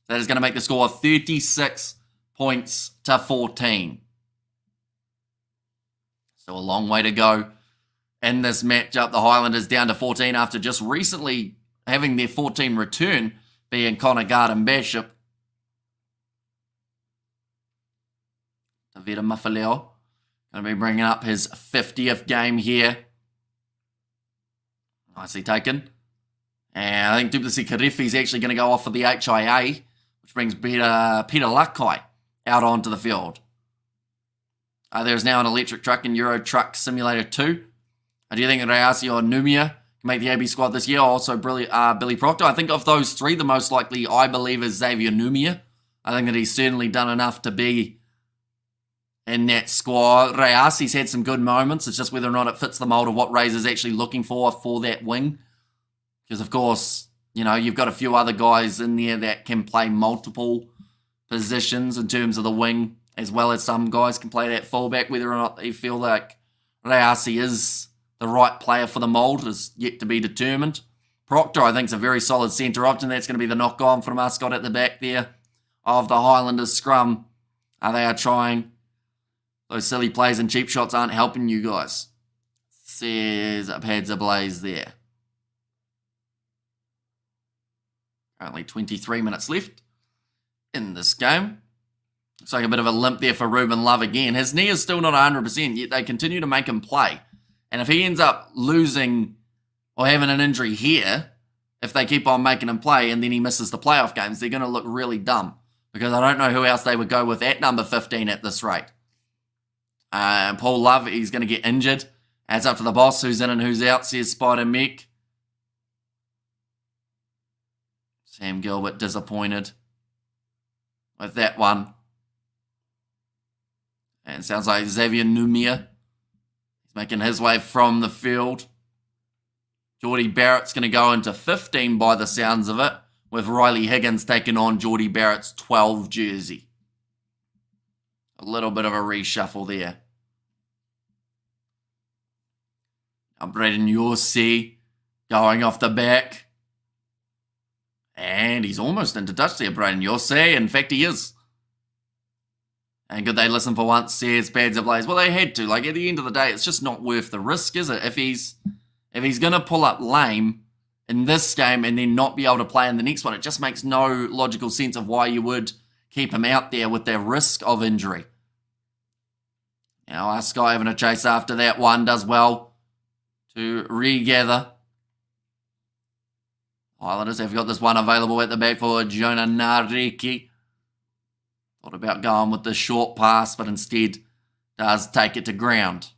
That is going to make the score 36 points to 14. So a long way to go in this matchup. The Highlanders down to 14 after just recently having their 14 return, being Connor Garden Bishop. Tavita Mafaleo going to be bringing up his 50th game here. Nicely taken. And I think Duplessis Karifi is actually going to go off for the HIA, which brings Peter Lakai out onto the field. There's now an electric truck in Euro Truck Simulator 2. Do you think Rayasi or Numia can make the AB squad this year? Also, Billy Proctor. I think of those three, the most likely, I believe, is Xavier Numia. I think that he's certainly done enough to be in that squad. Rayasi's had some good moments. It's just whether or not it fits the mold of what Ray's is actually looking for that wing. Because, of course, you know, you've got a few other guys in there that can play multiple positions in terms of the wing, as well as some guys can play that fullback. Whether or not they feel like Rayasi is the right player for the mould is yet to be determined. Proctor, I think, is a very solid centre option. That's going to be the knock-on from Ascot at the back there of the Highlanders scrum. They are trying. Those silly plays and cheap shots aren't helping you guys. Says Pads ablaze there. Currently 23 minutes left in this game. Looks like a bit of a limp there for Ruben Love again. His knee is still not 100%, yet they continue to make him play. And if he ends up losing or having an injury here, if they keep on making him play and then he misses the playoff games, they're going to look really dumb. Because I don't know who else they would go with at number 15 at this rate. Paul Love, he's going to get injured. Adds up to the boss, who's in and who's out, says Spider Mick. Sam Gilbert disappointed with that one. And it sounds like Xavier Numia. He's making his way from the field. Geordie Barrett's going to go into 15 by the sounds of it, with Riley Higgins taking on Geordie Barrett's 12 jersey. A little bit of a reshuffle there. Now Braden Yorsey going off the back. And he's almost into touch there, Braden Yorsey. In fact, he is. And could they listen for once, says Pads ablaze? Well, they had to. Like, at the end of the day, it's just not worth the risk, is it? If he's going to pull up lame in this game and then not be able to play in the next one, it just makes no logical sense of why you would keep him out there with the risk of injury. Now, Sky having a chase after that one, does well to regather. Highlanders have got this one available at the back for Jonah Nareki. Thought about going with the short pass, but instead does take it to ground.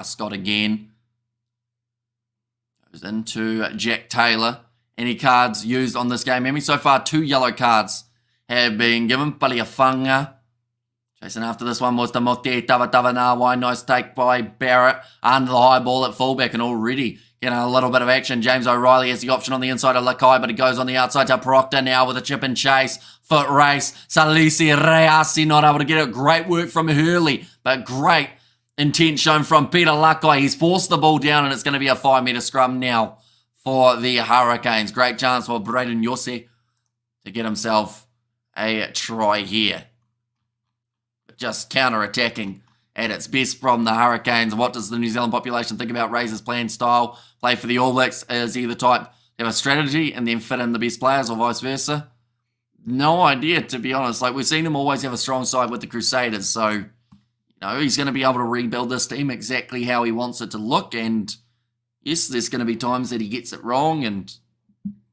Scott again. Goes into Jack Taylor. Any cards used on this game, Emmy? So far, 2 yellow cards have been given. Paliafanga. Chasing after this one was Tamote Tavatavanawa. Nice take by Barrett. Under the high ball at fullback and already getting a little bit of action. James O'Reilly has the option on the inside of Lakai, but it goes on the outside to Proctor now with a chip and chase. Foot race. Salisi Rayasi not able to get it. Great work from Hurley, but great intent shown from Peter Lakai. He's forced the ball down and it's going to be a 5-metre scrum now for the Hurricanes. Great chance for Braden Yossi to get himself a try here. But just counter-attacking at its best from the Hurricanes. What does the New Zealand population think about Razor's playing style? Play for the All Blacks as either type have a strategy and then fit in the best players or vice versa? No idea, to be honest. Like, we've seen him always have a strong side with the Crusaders, so, you know, he's going to be able to rebuild this team exactly how he wants it to look, and yes, there's going to be times that he gets it wrong and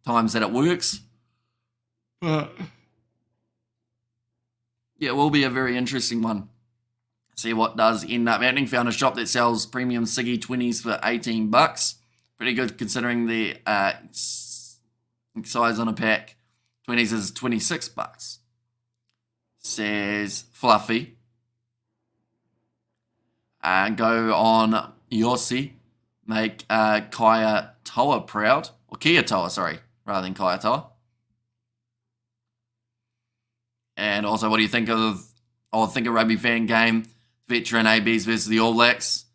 times that it works. But yeah, it will be a very interesting one See what does end up happening. Found a shop that sells premium Siggy 20s for $18. Pretty good considering the size on a pack. 20s is $26. Says Fluffy. Go on Yossi. Make Kaya Toa proud. Or Kia Toa, sorry. Rather than Kaya Toa. And also, what do you think of... Oh, think a rugby fan game. Veteran ABs versus the All Blacks.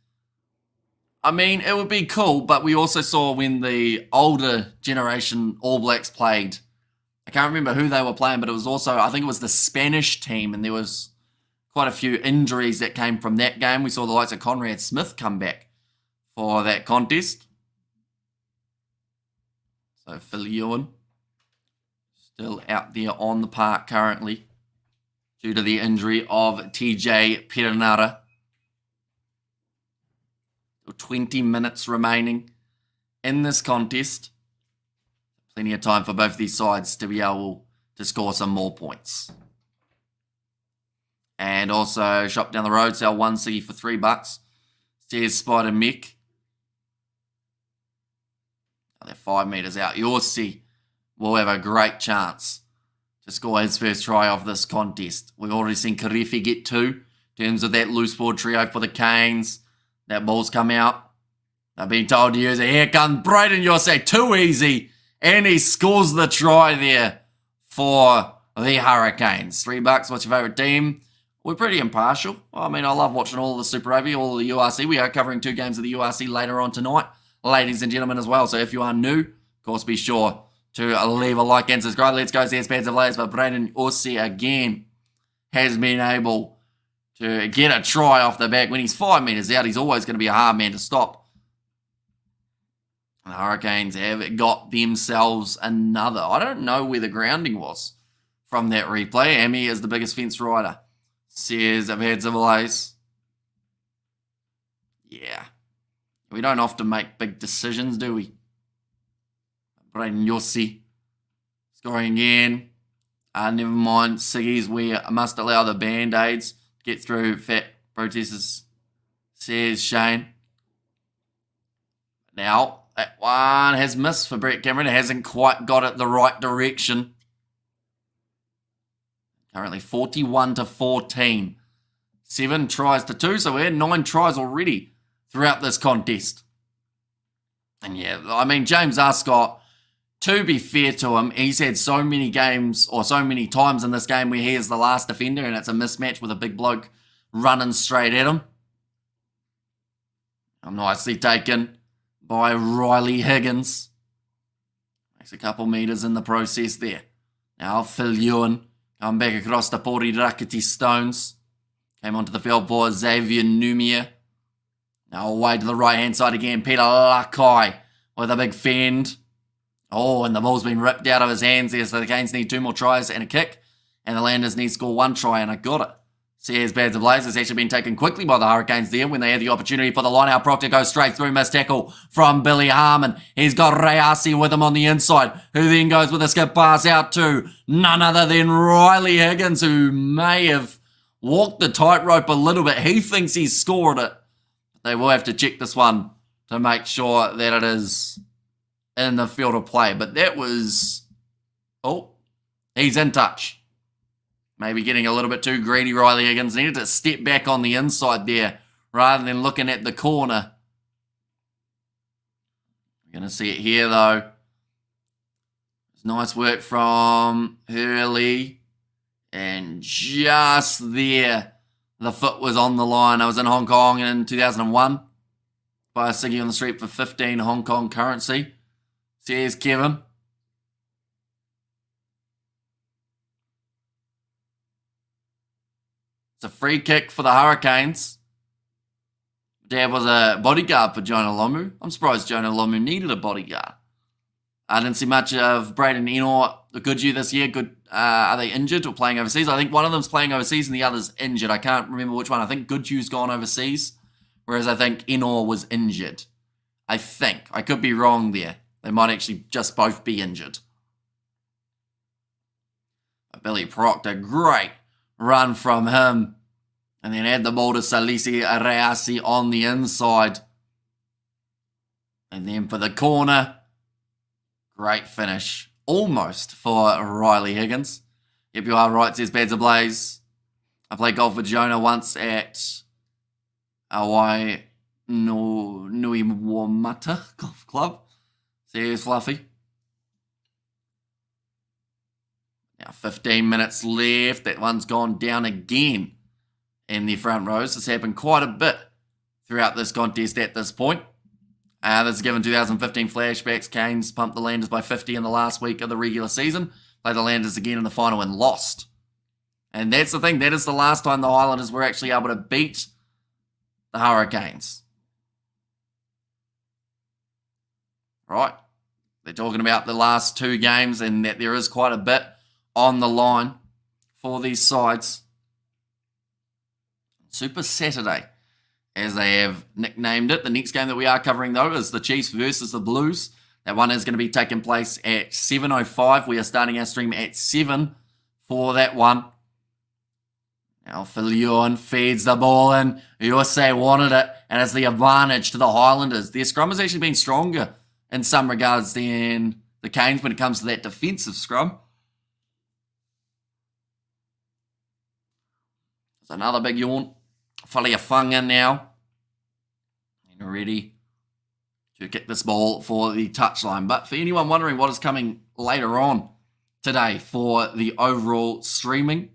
I mean, it would be cool, but we also saw when the older generation All Blacks played. I can't remember who they were playing, but it was also, I think it was the Spanish team, and there was quite a few injuries that came from that game. We saw the likes of Conrad Smith come back for that contest. So Phil Ewan still out there on the park currently due to the injury of TJ Perenara. 20 minutes remaining in this contest. Plenty of time for both these sides to be able to score some more points. And also, shop down the road, sell one Siggy for $3. Says Spider Mick. Oh, they're 5 metres out. Yossi will have a great chance to score his first try off this contest. We've already seen Karifi get 2 in terms of that loose ball trio for the Canes. That ball's come out. I've been told to use it. Here comes Braden Yossi. Too easy. And he scores the try there for the Hurricanes. $3. What's your favourite team? We're pretty impartial. I mean, I love watching all the Super Rugby, all the URC. We are covering 2 games of the URC later on tonight, ladies and gentlemen, as well. So if you are new, of course, be sure to leave a like and subscribe. Let's go. There's pads of layers, but Braden Yossi again has been able to get a try off the back. When he's 5 metres out, he's always going to be a hard man to stop. The Hurricanes have got themselves another. I don't know where the grounding was from that replay. Amy is the biggest fence rider. Says, I've had civil ace. Yeah. We don't often make big decisions, do we? Braden Yossi scoring again. Never mind. Siggy's, we must allow the band-aids to get through fat protesters, says Shane. Now, that one has missed for Brett Cameron. It hasn't quite got it the right direction. Currently 41-14. 7 tries to 2, so we're 9 tries already throughout this contest. And yeah, I mean, James Ascott, to be fair to him, he's had so many games or so many times in this game where he is the last defender and it's a mismatch with a big bloke running straight at him. Nicely taken by Riley Higgins. Makes a couple metres in the process there. Now Phil Ewan come back across the Pori Rakiti Stones. Came onto the field for Xavier Numia. Now away to the right-hand side again. Peter Lakai with a big fend. Oh, and the ball's been ripped out of his hands there, so the Canes need 2 more tries and a kick. And the Landers need to score 1 try, and I got it. Sears Bads of Blaze has actually been taken quickly by the Hurricanes there when they had the opportunity for the line-out Proctor goes straight through. Missed tackle from Billy Harmon. He's got Rayasi with him on the inside, who then goes with a skip pass out to none other than Riley Higgins, who may have walked the tightrope a little bit. He thinks he's scored it. They will have to check this one to make sure that it is in the field of play. But that was... Oh, he's in touch. Maybe getting a little bit too greedy, Riley Higgins. Needed to step back on the inside there rather than looking at the corner. We're going to see it here, though. It's nice work from Hurley. And just there, the foot was on the line. I was in Hong Kong in 2001. By a Siggy on the street for 15 Hong Kong currency. Says Kevin. It's a free kick for the Hurricanes. Dad was a bodyguard for Jonah Lomu. I'm surprised Jonah Lomu needed a bodyguard. I didn't see much of Braden Enor, the Goodhue this year. Are they injured or playing overseas? I think one of them's playing overseas and the other's injured. I can't remember which one. I think Goodhue's gone overseas, whereas I think Enor was injured. I think. I could be wrong there. They might actually just both be injured. Billy Proctor, great run from him. And then add the ball to Salisi Reasi on the inside. And then for the corner, great finish. Almost for Riley Higgins. Yep, you are right, says Bads Ablaze. I played golf with Jonah once at Hawaii Nui Wamata Golf Club. Says Fluffy. Now 15 minutes left. That one's gone down again in the front rows. It's happened quite a bit throughout this contest at this point. This is given 2015 flashbacks. Canes pumped the Landers by 50 in the last week of the regular season. Played the Landers again in the final and lost. And that's the thing. That is the last time the Highlanders were actually able to beat the Hurricanes. Right. They're talking about the last two games and that there is quite a bit on the line for these sides. Super Saturday, as they have nicknamed it. The next game that we are covering, though, is the Chiefs versus the Blues. That one is going to be taking place at 7:05. We are starting our stream at 7 for that one. Now, Filion feeds the ball in. USA wanted it, and it's the advantage to the Highlanders. Their scrum has actually been stronger in some regards than the Canes when it comes to that defensive scrum. There's another big yawn. Faliafunga now. And ready to kick this ball for the touchline. But for anyone wondering what is coming later on today for the overall streaming,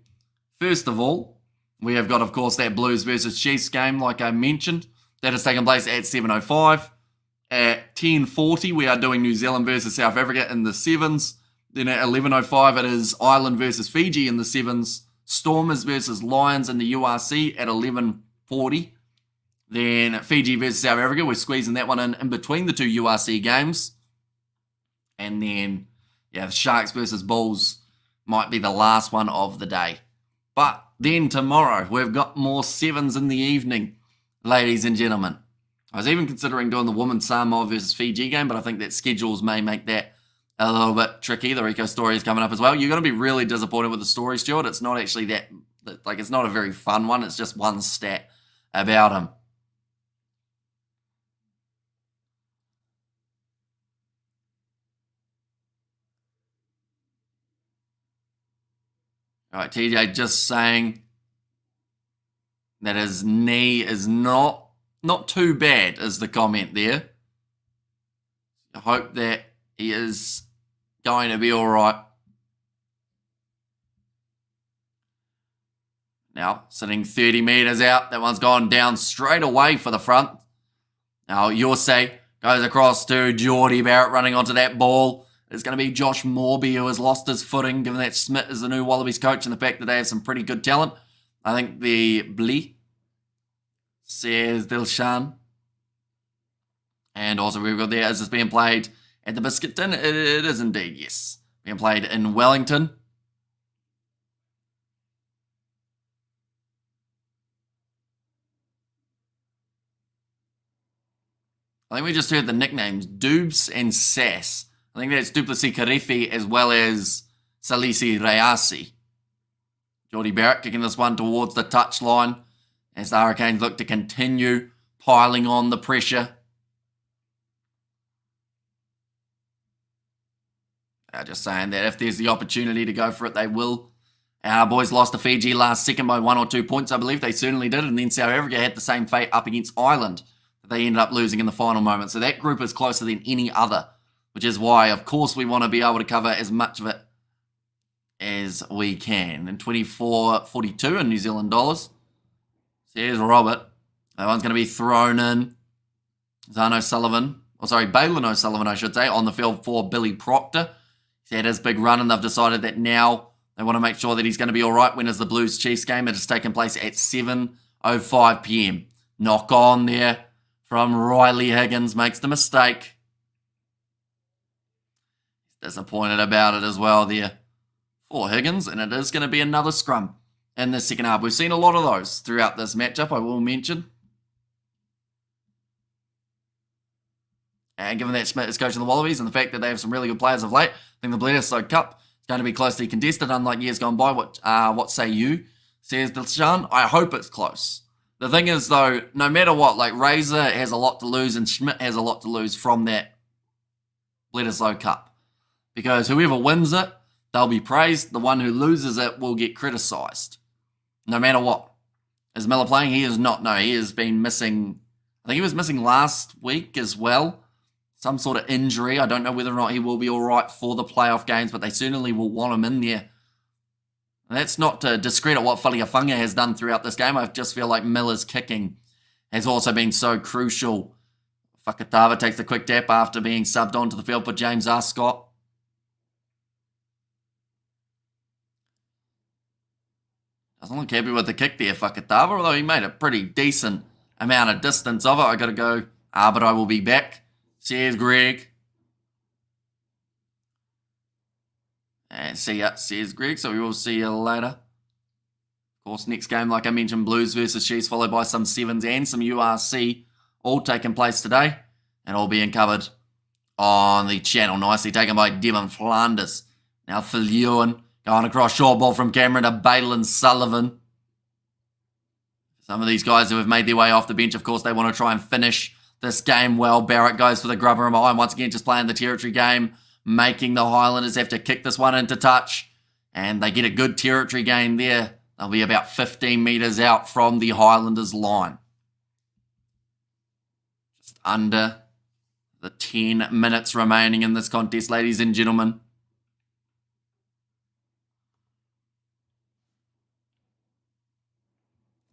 first of all, we have got, of course, that Blues versus Chiefs game, like I mentioned. That is taking place at 7:05. At 10:40, we are doing New Zealand versus South Africa in the sevens. Then at 11:05, it is Ireland versus Fiji in the sevens. Stormers versus Lions in the URC at 11:40. Then Fiji versus South Africa, we're squeezing that one in between the two URC games. And then, yeah, the Sharks versus Bulls might be the last one of the day. But then tomorrow, we've got more sevens in the evening, ladies and gentlemen. I was even considering doing the women's Samoa versus Fiji game, but I think that schedules may make that a little bit tricky. The Rico story is coming up as well. You're going to be really disappointed with the story, Stuart. It's not actually that, like, it's not a very fun one. It's just one stat about him. All right, TJ just saying that his knee is not too bad, is the comment there. I hope that he is going to be all right. Now, sitting 30 metres out. That one's gone down straight away for the front. Now, Yorsay goes across to Geordie Barrett running onto that ball. It's going to be Josh Morby who has lost his footing, given that Smith is the new Wallabies coach and the fact that they have some pretty good talent. I think the Blee says Dilshan. And also we've got there, is this being played at the Biscuit Tin? It is indeed, yes. Being played in Wellington. I think we just heard the nicknames, Doobs and Sass. I think that's Duplessis Karifi as well as Salisi Reasi. Geordie Barrett kicking this one towards the touchline as the Hurricanes look to continue piling on the pressure. Just saying that if there's the opportunity to go for it, they will. Our boys lost to Fiji last second by 1 or 2 points, I believe. They certainly did. And then South Africa had the same fate up against Ireland that they ended up losing in the final moment. So that group is closer than any other, which is why, of course, we want to be able to cover as much of it as we can. And 24.42 in New Zealand dollars. So here's Robert. That one's going to be thrown in. Balin O'Sullivan, I should say, on the field for Billy Proctor. He's had his big run, and they've decided that now they want to make sure that he's going to be all right. When is the Blues-Chiefs game? It has taken place at 7:05 p.m. Knock on there from Riley Higgins. Makes the mistake. He's disappointed about it as well there for Higgins, and it is going to be another scrum in the second half. We've seen a lot of those throughout this matchup, I will mention. And given that Schmidt is coaching the Wallabies and the fact that they have some really good players of late, I think the Bledisloe Cup is going to be closely contested, unlike years gone by. What say you? says Deshaun. I hope it's close. The thing is, though, no matter what, like Razor has a lot to lose and Schmidt has a lot to lose from that Bledisloe Cup. Because whoever wins it, they'll be praised. The one who loses it will get criticised. No matter what. Is Miller playing? He is not. No, he has been missing. I think he was missing last week as well. Some sort of injury. I don't know whether or not he will be all right for the playoff games, but they certainly will want him in there. And that's not to discredit what Faliafunga has done throughout this game. I just feel like Miller's kicking has also been so crucial. Fakatava takes the quick tap after being subbed onto the field for James Ascott. Doesn't look happy with the kick there, Fakatava, although he made a pretty decent amount of distance of it. I got to go, but I will be back. Says Greg. And see ya, says Greg, so we will see you later. Of course, next game, like I mentioned, Blues versus Chiefs, followed by some Sevens and some URC, all taking place today, and all being covered on the channel. Nicely taken by Devon Flanders. Now Phil Ewan going across, short ball from Cameron to Balin Sullivan. Some of these guys who have made their way off the bench, of course, they want to try and finish this game well. Barrett goes for the grubber and behind, once again just playing the territory game, making the Highlanders have to kick this one into touch, and they get a good territory gain there. They'll be about 15 metres out from the Highlanders line. Just under the 10 minutes remaining in this contest, ladies and gentlemen.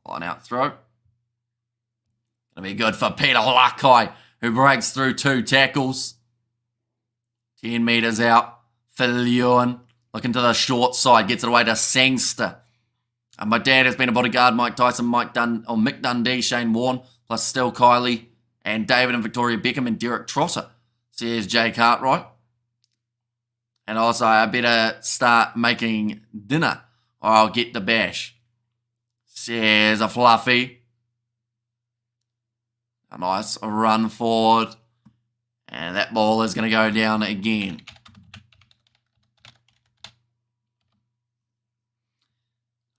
Line out throw. Going to be good for Peter Lakai, who breaks through 2 tackles. 10 metres out. Phil Ewan looking to the short side. Gets it away to Sangster. And my dad has been a bodyguard. Mike Tyson, Mick Dundee, Shane Warne, plus Still Kiley, and David and Victoria Beckham and Derek Trotter. Says Jake Cartwright. And also, I better start making dinner or I'll get the bash. Says a Fluffy. A nice run forward. And that ball is going to go down again.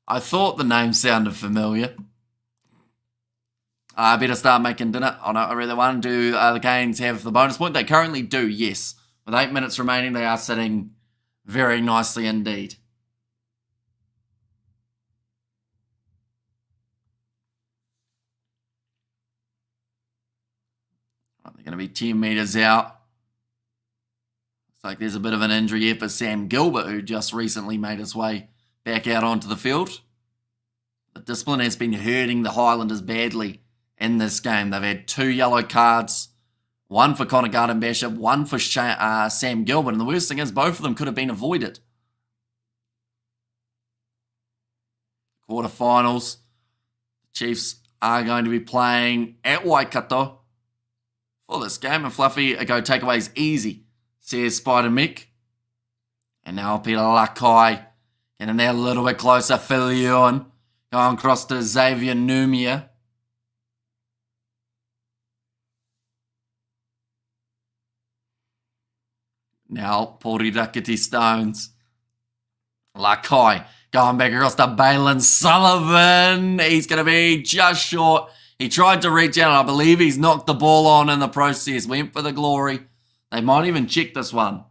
I thought the name sounded familiar. I better start making dinner. Oh no, I really want to do the Canes have the bonus point? They currently do, yes. With 8 minutes remaining, they are sitting very nicely indeed. They're going to be 10 metres out. Looks like there's a bit of an injury here for Sam Gilbert, who just recently made his way back out onto the field. The discipline has been hurting the Highlanders badly in this game. They've had 2 yellow cards, one for Connor Garden-Bishop, one for Sam Gilbert, and the worst thing is both of them could have been avoided. Quarterfinals. The Chiefs are going to be playing at Waikato for this game, and Fluffy go takeaways easy, says Spider Mick. And now Peter Lakai getting there a little bit closer. Phil Ewan going across to Xavier Numia. Now Pauri Duckety Stones. Lakai going back across to Balin Sullivan. He's going to be just short. He tried to reach out, and I believe he's knocked the ball on in the process. Went for the glory. They might even check this one.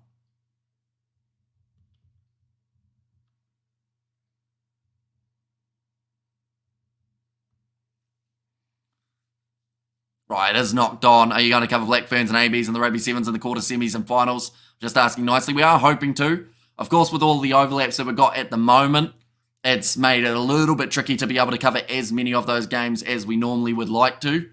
Right, it is knocked on. Are you going to cover Black Ferns and ABs in the Rugby Sevens in the quarter semis and finals? Just asking nicely. We are hoping to. Of course, with all the overlaps that we've got at the moment, it's made it a little bit tricky to be able to cover as many of those games as we normally would like to.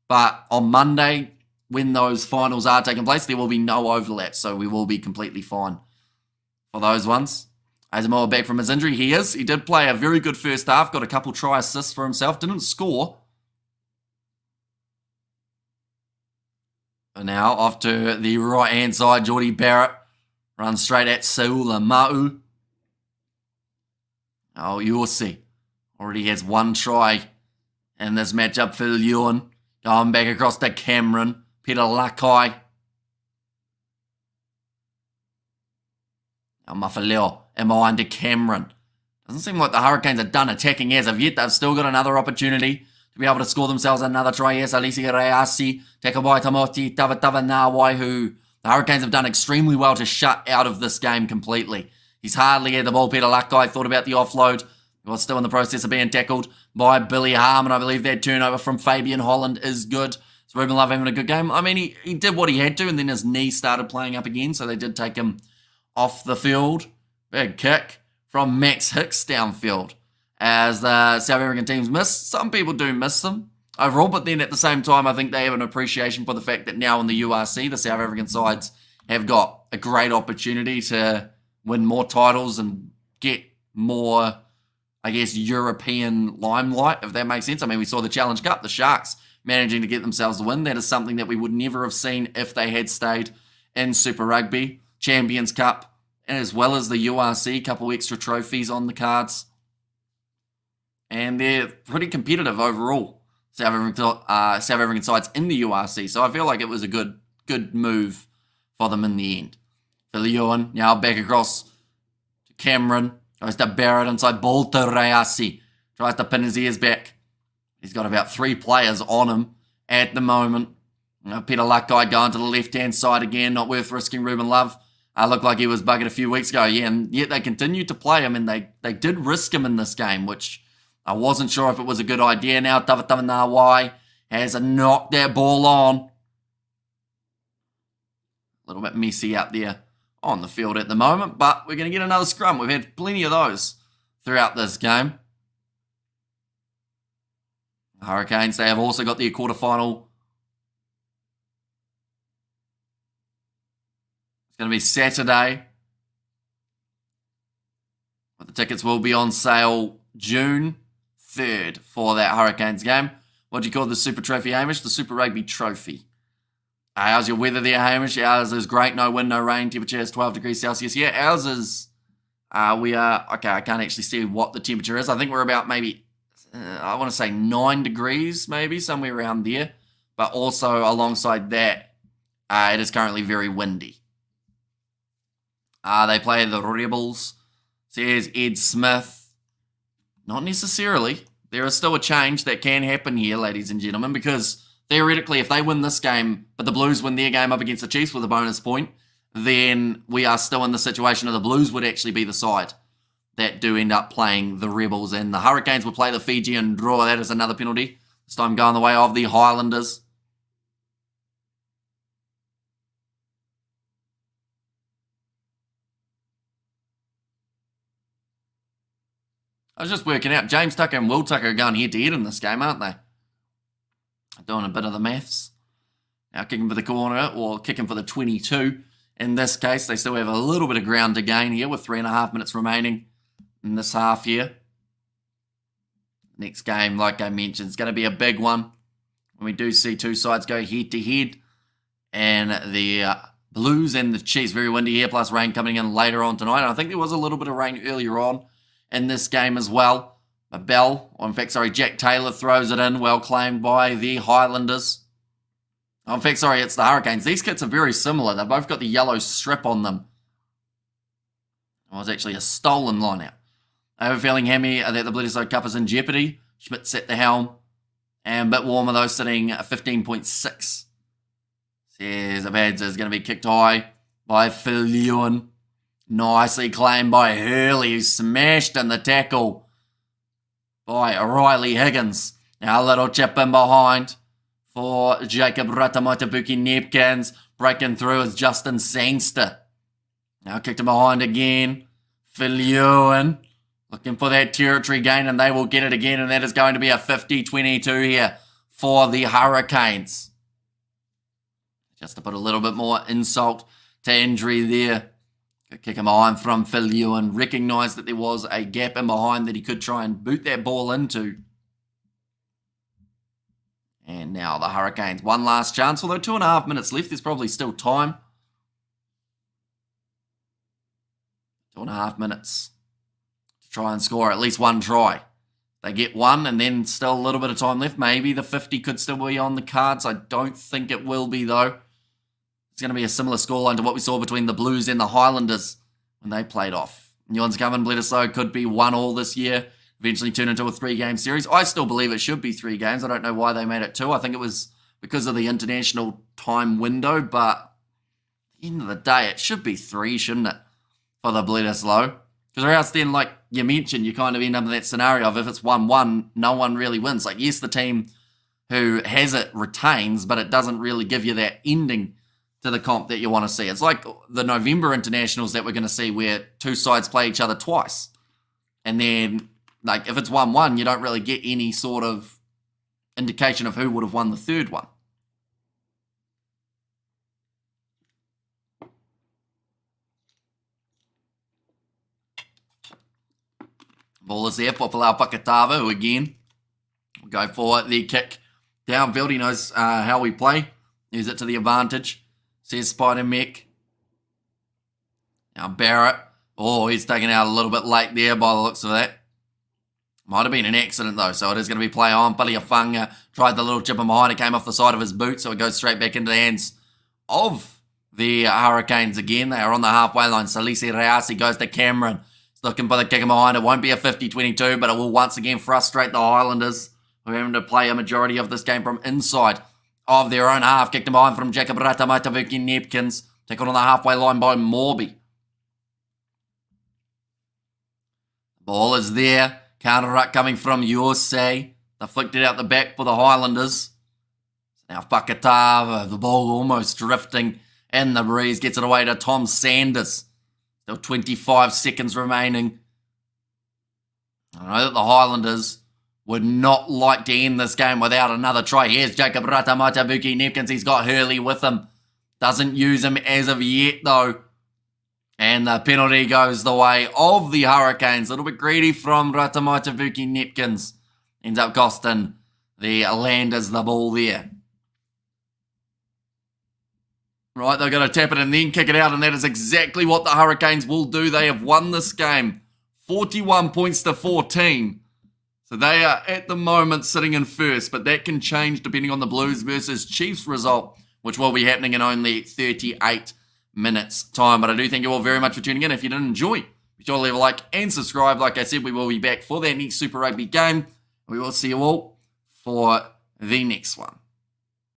But on Monday, when those finals are taking place, there will be no overlap, so we will be completely fine for those ones. Asamoah back from his injury. He is. He did play a very good first half, got a couple try assists for himself, didn't score. But now off to the right-hand side, Geordie Barrett runs straight at Saula Ma'u. Oh, you'll see. Already has 1 try in this matchup. Phil Ewan going back across to Cameron. Peter Lakai. Now Mafaleo and behind to Cameron. Doesn't seem like the Hurricanes are done attacking as of yet. They've still got another opportunity to be able to score themselves another try. Yes, Alisi Reasi, taken by Tamoti Tavatava, who the Hurricanes have done extremely well to shut out of this game completely. He's hardly had the ball. Peter Luckeye thought about the offload. He was still in the process of being tackled by Billy Harmon. I believe that turnover from Fabian Holland is good. So Ruben Love having a good game. I mean, he did what he had to, and then his knee started playing up again, so they did take him off the field. Big kick from Max Hicks downfield. As the South African teams miss, some people do miss them overall, but then at the same time, I think they have an appreciation for the fact that now in the URC, the South African sides have got a great opportunity to win more titles and get more, I guess, European limelight, if that makes sense. I mean, we saw the Challenge Cup, the Sharks managing to get themselves a win. That is something that we would never have seen if they had stayed in Super Rugby. Champions Cup, as well as the URC, a couple extra trophies on the cards. And they're pretty competitive overall, South African sides in the URC. So I feel like it was a good move for them in the end. Filiuan now back across to Cameron. Goes to Barrett inside ball to Reasi. Tries to pin his ears back. He's got about 3 players on him at the moment. Peter Luckeye going to the left-hand side again. Not worth risking Ruben Love. Looked like he was buggered a few weeks ago. Yeah, and yet they continued to play him, and they did risk him in this game, which I wasn't sure if it was a good idea. Now Tavatava has knocked that ball on. A little bit messy out there on the field at the moment, but we're going to get another scrum. We've had plenty of those throughout this game. The Hurricanes, they have also got their quarterfinal. It's going to be Saturday. But the tickets will be on sale June 3rd for that Hurricanes game. What do you call the Super Trophy, Hamish? The Super Rugby Trophy. How's your weather there, Hamish? Ours is great. No wind, no rain. Temperature is 12 degrees Celsius. Yeah, ours is, okay, I can't actually see what the temperature is. I think we're about maybe, I want to say 9 degrees, maybe, somewhere around there. But also alongside that, it is currently very windy. They play the Rebels, says Ed Smith. Not necessarily. There is still a change that can happen here, ladies and gentlemen, because theoretically, if they win this game, but the Blues win their game up against the Chiefs with a bonus point, then we are still in the situation of the Blues would actually be the side that do end up playing the Rebels, and the Hurricanes will play the Fijian draw. That is another penalty. This time going the way of the Highlanders. I was just working out. James Tucker and Will Tucker are going head-to-head in this game, aren't they? Doing a bit of the maths. Now kicking for the corner, or kicking for the 22. In this case, they still have a little bit of ground to gain here with 3.5 minutes remaining in this half here. Next game, like I mentioned, is going to be a big one. When we do see two sides go head-to-head. And the Blues and the Chiefs, very windy here, plus rain coming in later on tonight. And I think there was a little bit of rain earlier on in this game as well. Jack Taylor throws it in, well claimed by the Highlanders. It's the Hurricanes. These kits are very similar. They've both got the yellow strip on them. It was actually a stolen line out. I have a feeling, Hammy, that the Bledisloe Cup is in jeopardy. Schmidt's at the helm. And a bit warmer, though, sitting at 15.6. Says Abadza is going to be kicked high by Filiuan. Nicely claimed by Hurley, who smashed in the tackle by Riley Higgins. Now a little chip in behind for Jacob Ratamatabuki Nepkins. Breaking through is Justin Sangster. Now kicked him behind again. Filiuan looking for that territory gain, and they will get it again, and that is going to be a 50-22 here for the Hurricanes. Just to put a little bit more insult to injury there. Kick him behind from Filiuan. Recognised that there was a gap in behind that he could try and boot that ball into. And now the Hurricanes. One last chance, although 2.5 minutes left. There's probably still time. 2.5 minutes to try and score at least one try. They get one, and then still a little bit of time left. Maybe the 50 could still be on the cards. I don't think it will be, though. It's going to be a similar scoreline to what we saw between the Blues and the Highlanders when they played off Newlands Cup and Bledisloe could be 1-1 this year, eventually turn into a 3-game series. I still believe it should be 3 games. I don't know why they made it 2. I think it was because of the international time window, but at the end of the day, it should be 3, shouldn't it, for the Bledisloe? Because or else then, like you mentioned, you kind of end up in that scenario of if it's 1-1, no one really wins. Like, yes, the team who has it retains, but it doesn't really give you that ending to the comp that you want to see. It's like the November internationals that we're going to see where 2 sides play each other twice. And then, like, if it's 1-1, you don't really get any sort of indication of who would have won the third one. Ball is there for Palau Pakatava, who again will go for the kick downfield. He knows how we play. Use it to the advantage. Says Spider Mech. Now Barrett. Oh, he's taken out a little bit late there by the looks of that. Might have been an accident though, so it is going to be play on. Paliafanga tried the little chip in behind. It came off the side of his boot, so it goes straight back into the hands of the Hurricanes again. They are on the halfway line. Salisi Reasi goes to Cameron. He's looking for the kick in behind. It won't be a 50-22, but it will once again frustrate the Highlanders, who are having to play a majority of this game from inside of their own half. Kicked in behind from Jacob Ratamaitavuki Nepkins. Taken on the halfway line by Morby. Ball is there. Counter ruck coming from Yosei. They flicked it out the back for the Highlanders. Now Pakatava, the ball almost drifting in the breeze. Gets it away to Tom Sanders. Still 25 seconds remaining. I know that the Highlanders would not like to end this game without another try. Here's Jacob Ratamaitavuki Nepkins. He's got Hurley with him. Doesn't use him as of yet though. And the penalty goes the way of the Hurricanes. A little bit greedy from Ratamaitavuki Nepkins. Ends up costing the Landers the ball there. Right, they're going to tap it and then kick it out, and that is exactly what the Hurricanes will do. They have won this game 41 points to 14. So they are at the moment sitting in first, but that can change depending on the Blues versus Chiefs result, which will be happening in only 38 minutes time. But I do thank you all very much for tuning in. If you did enjoy, be sure to leave a like and subscribe. Like I said, we will be back for that next Super Rugby game. We will see you all for the next one.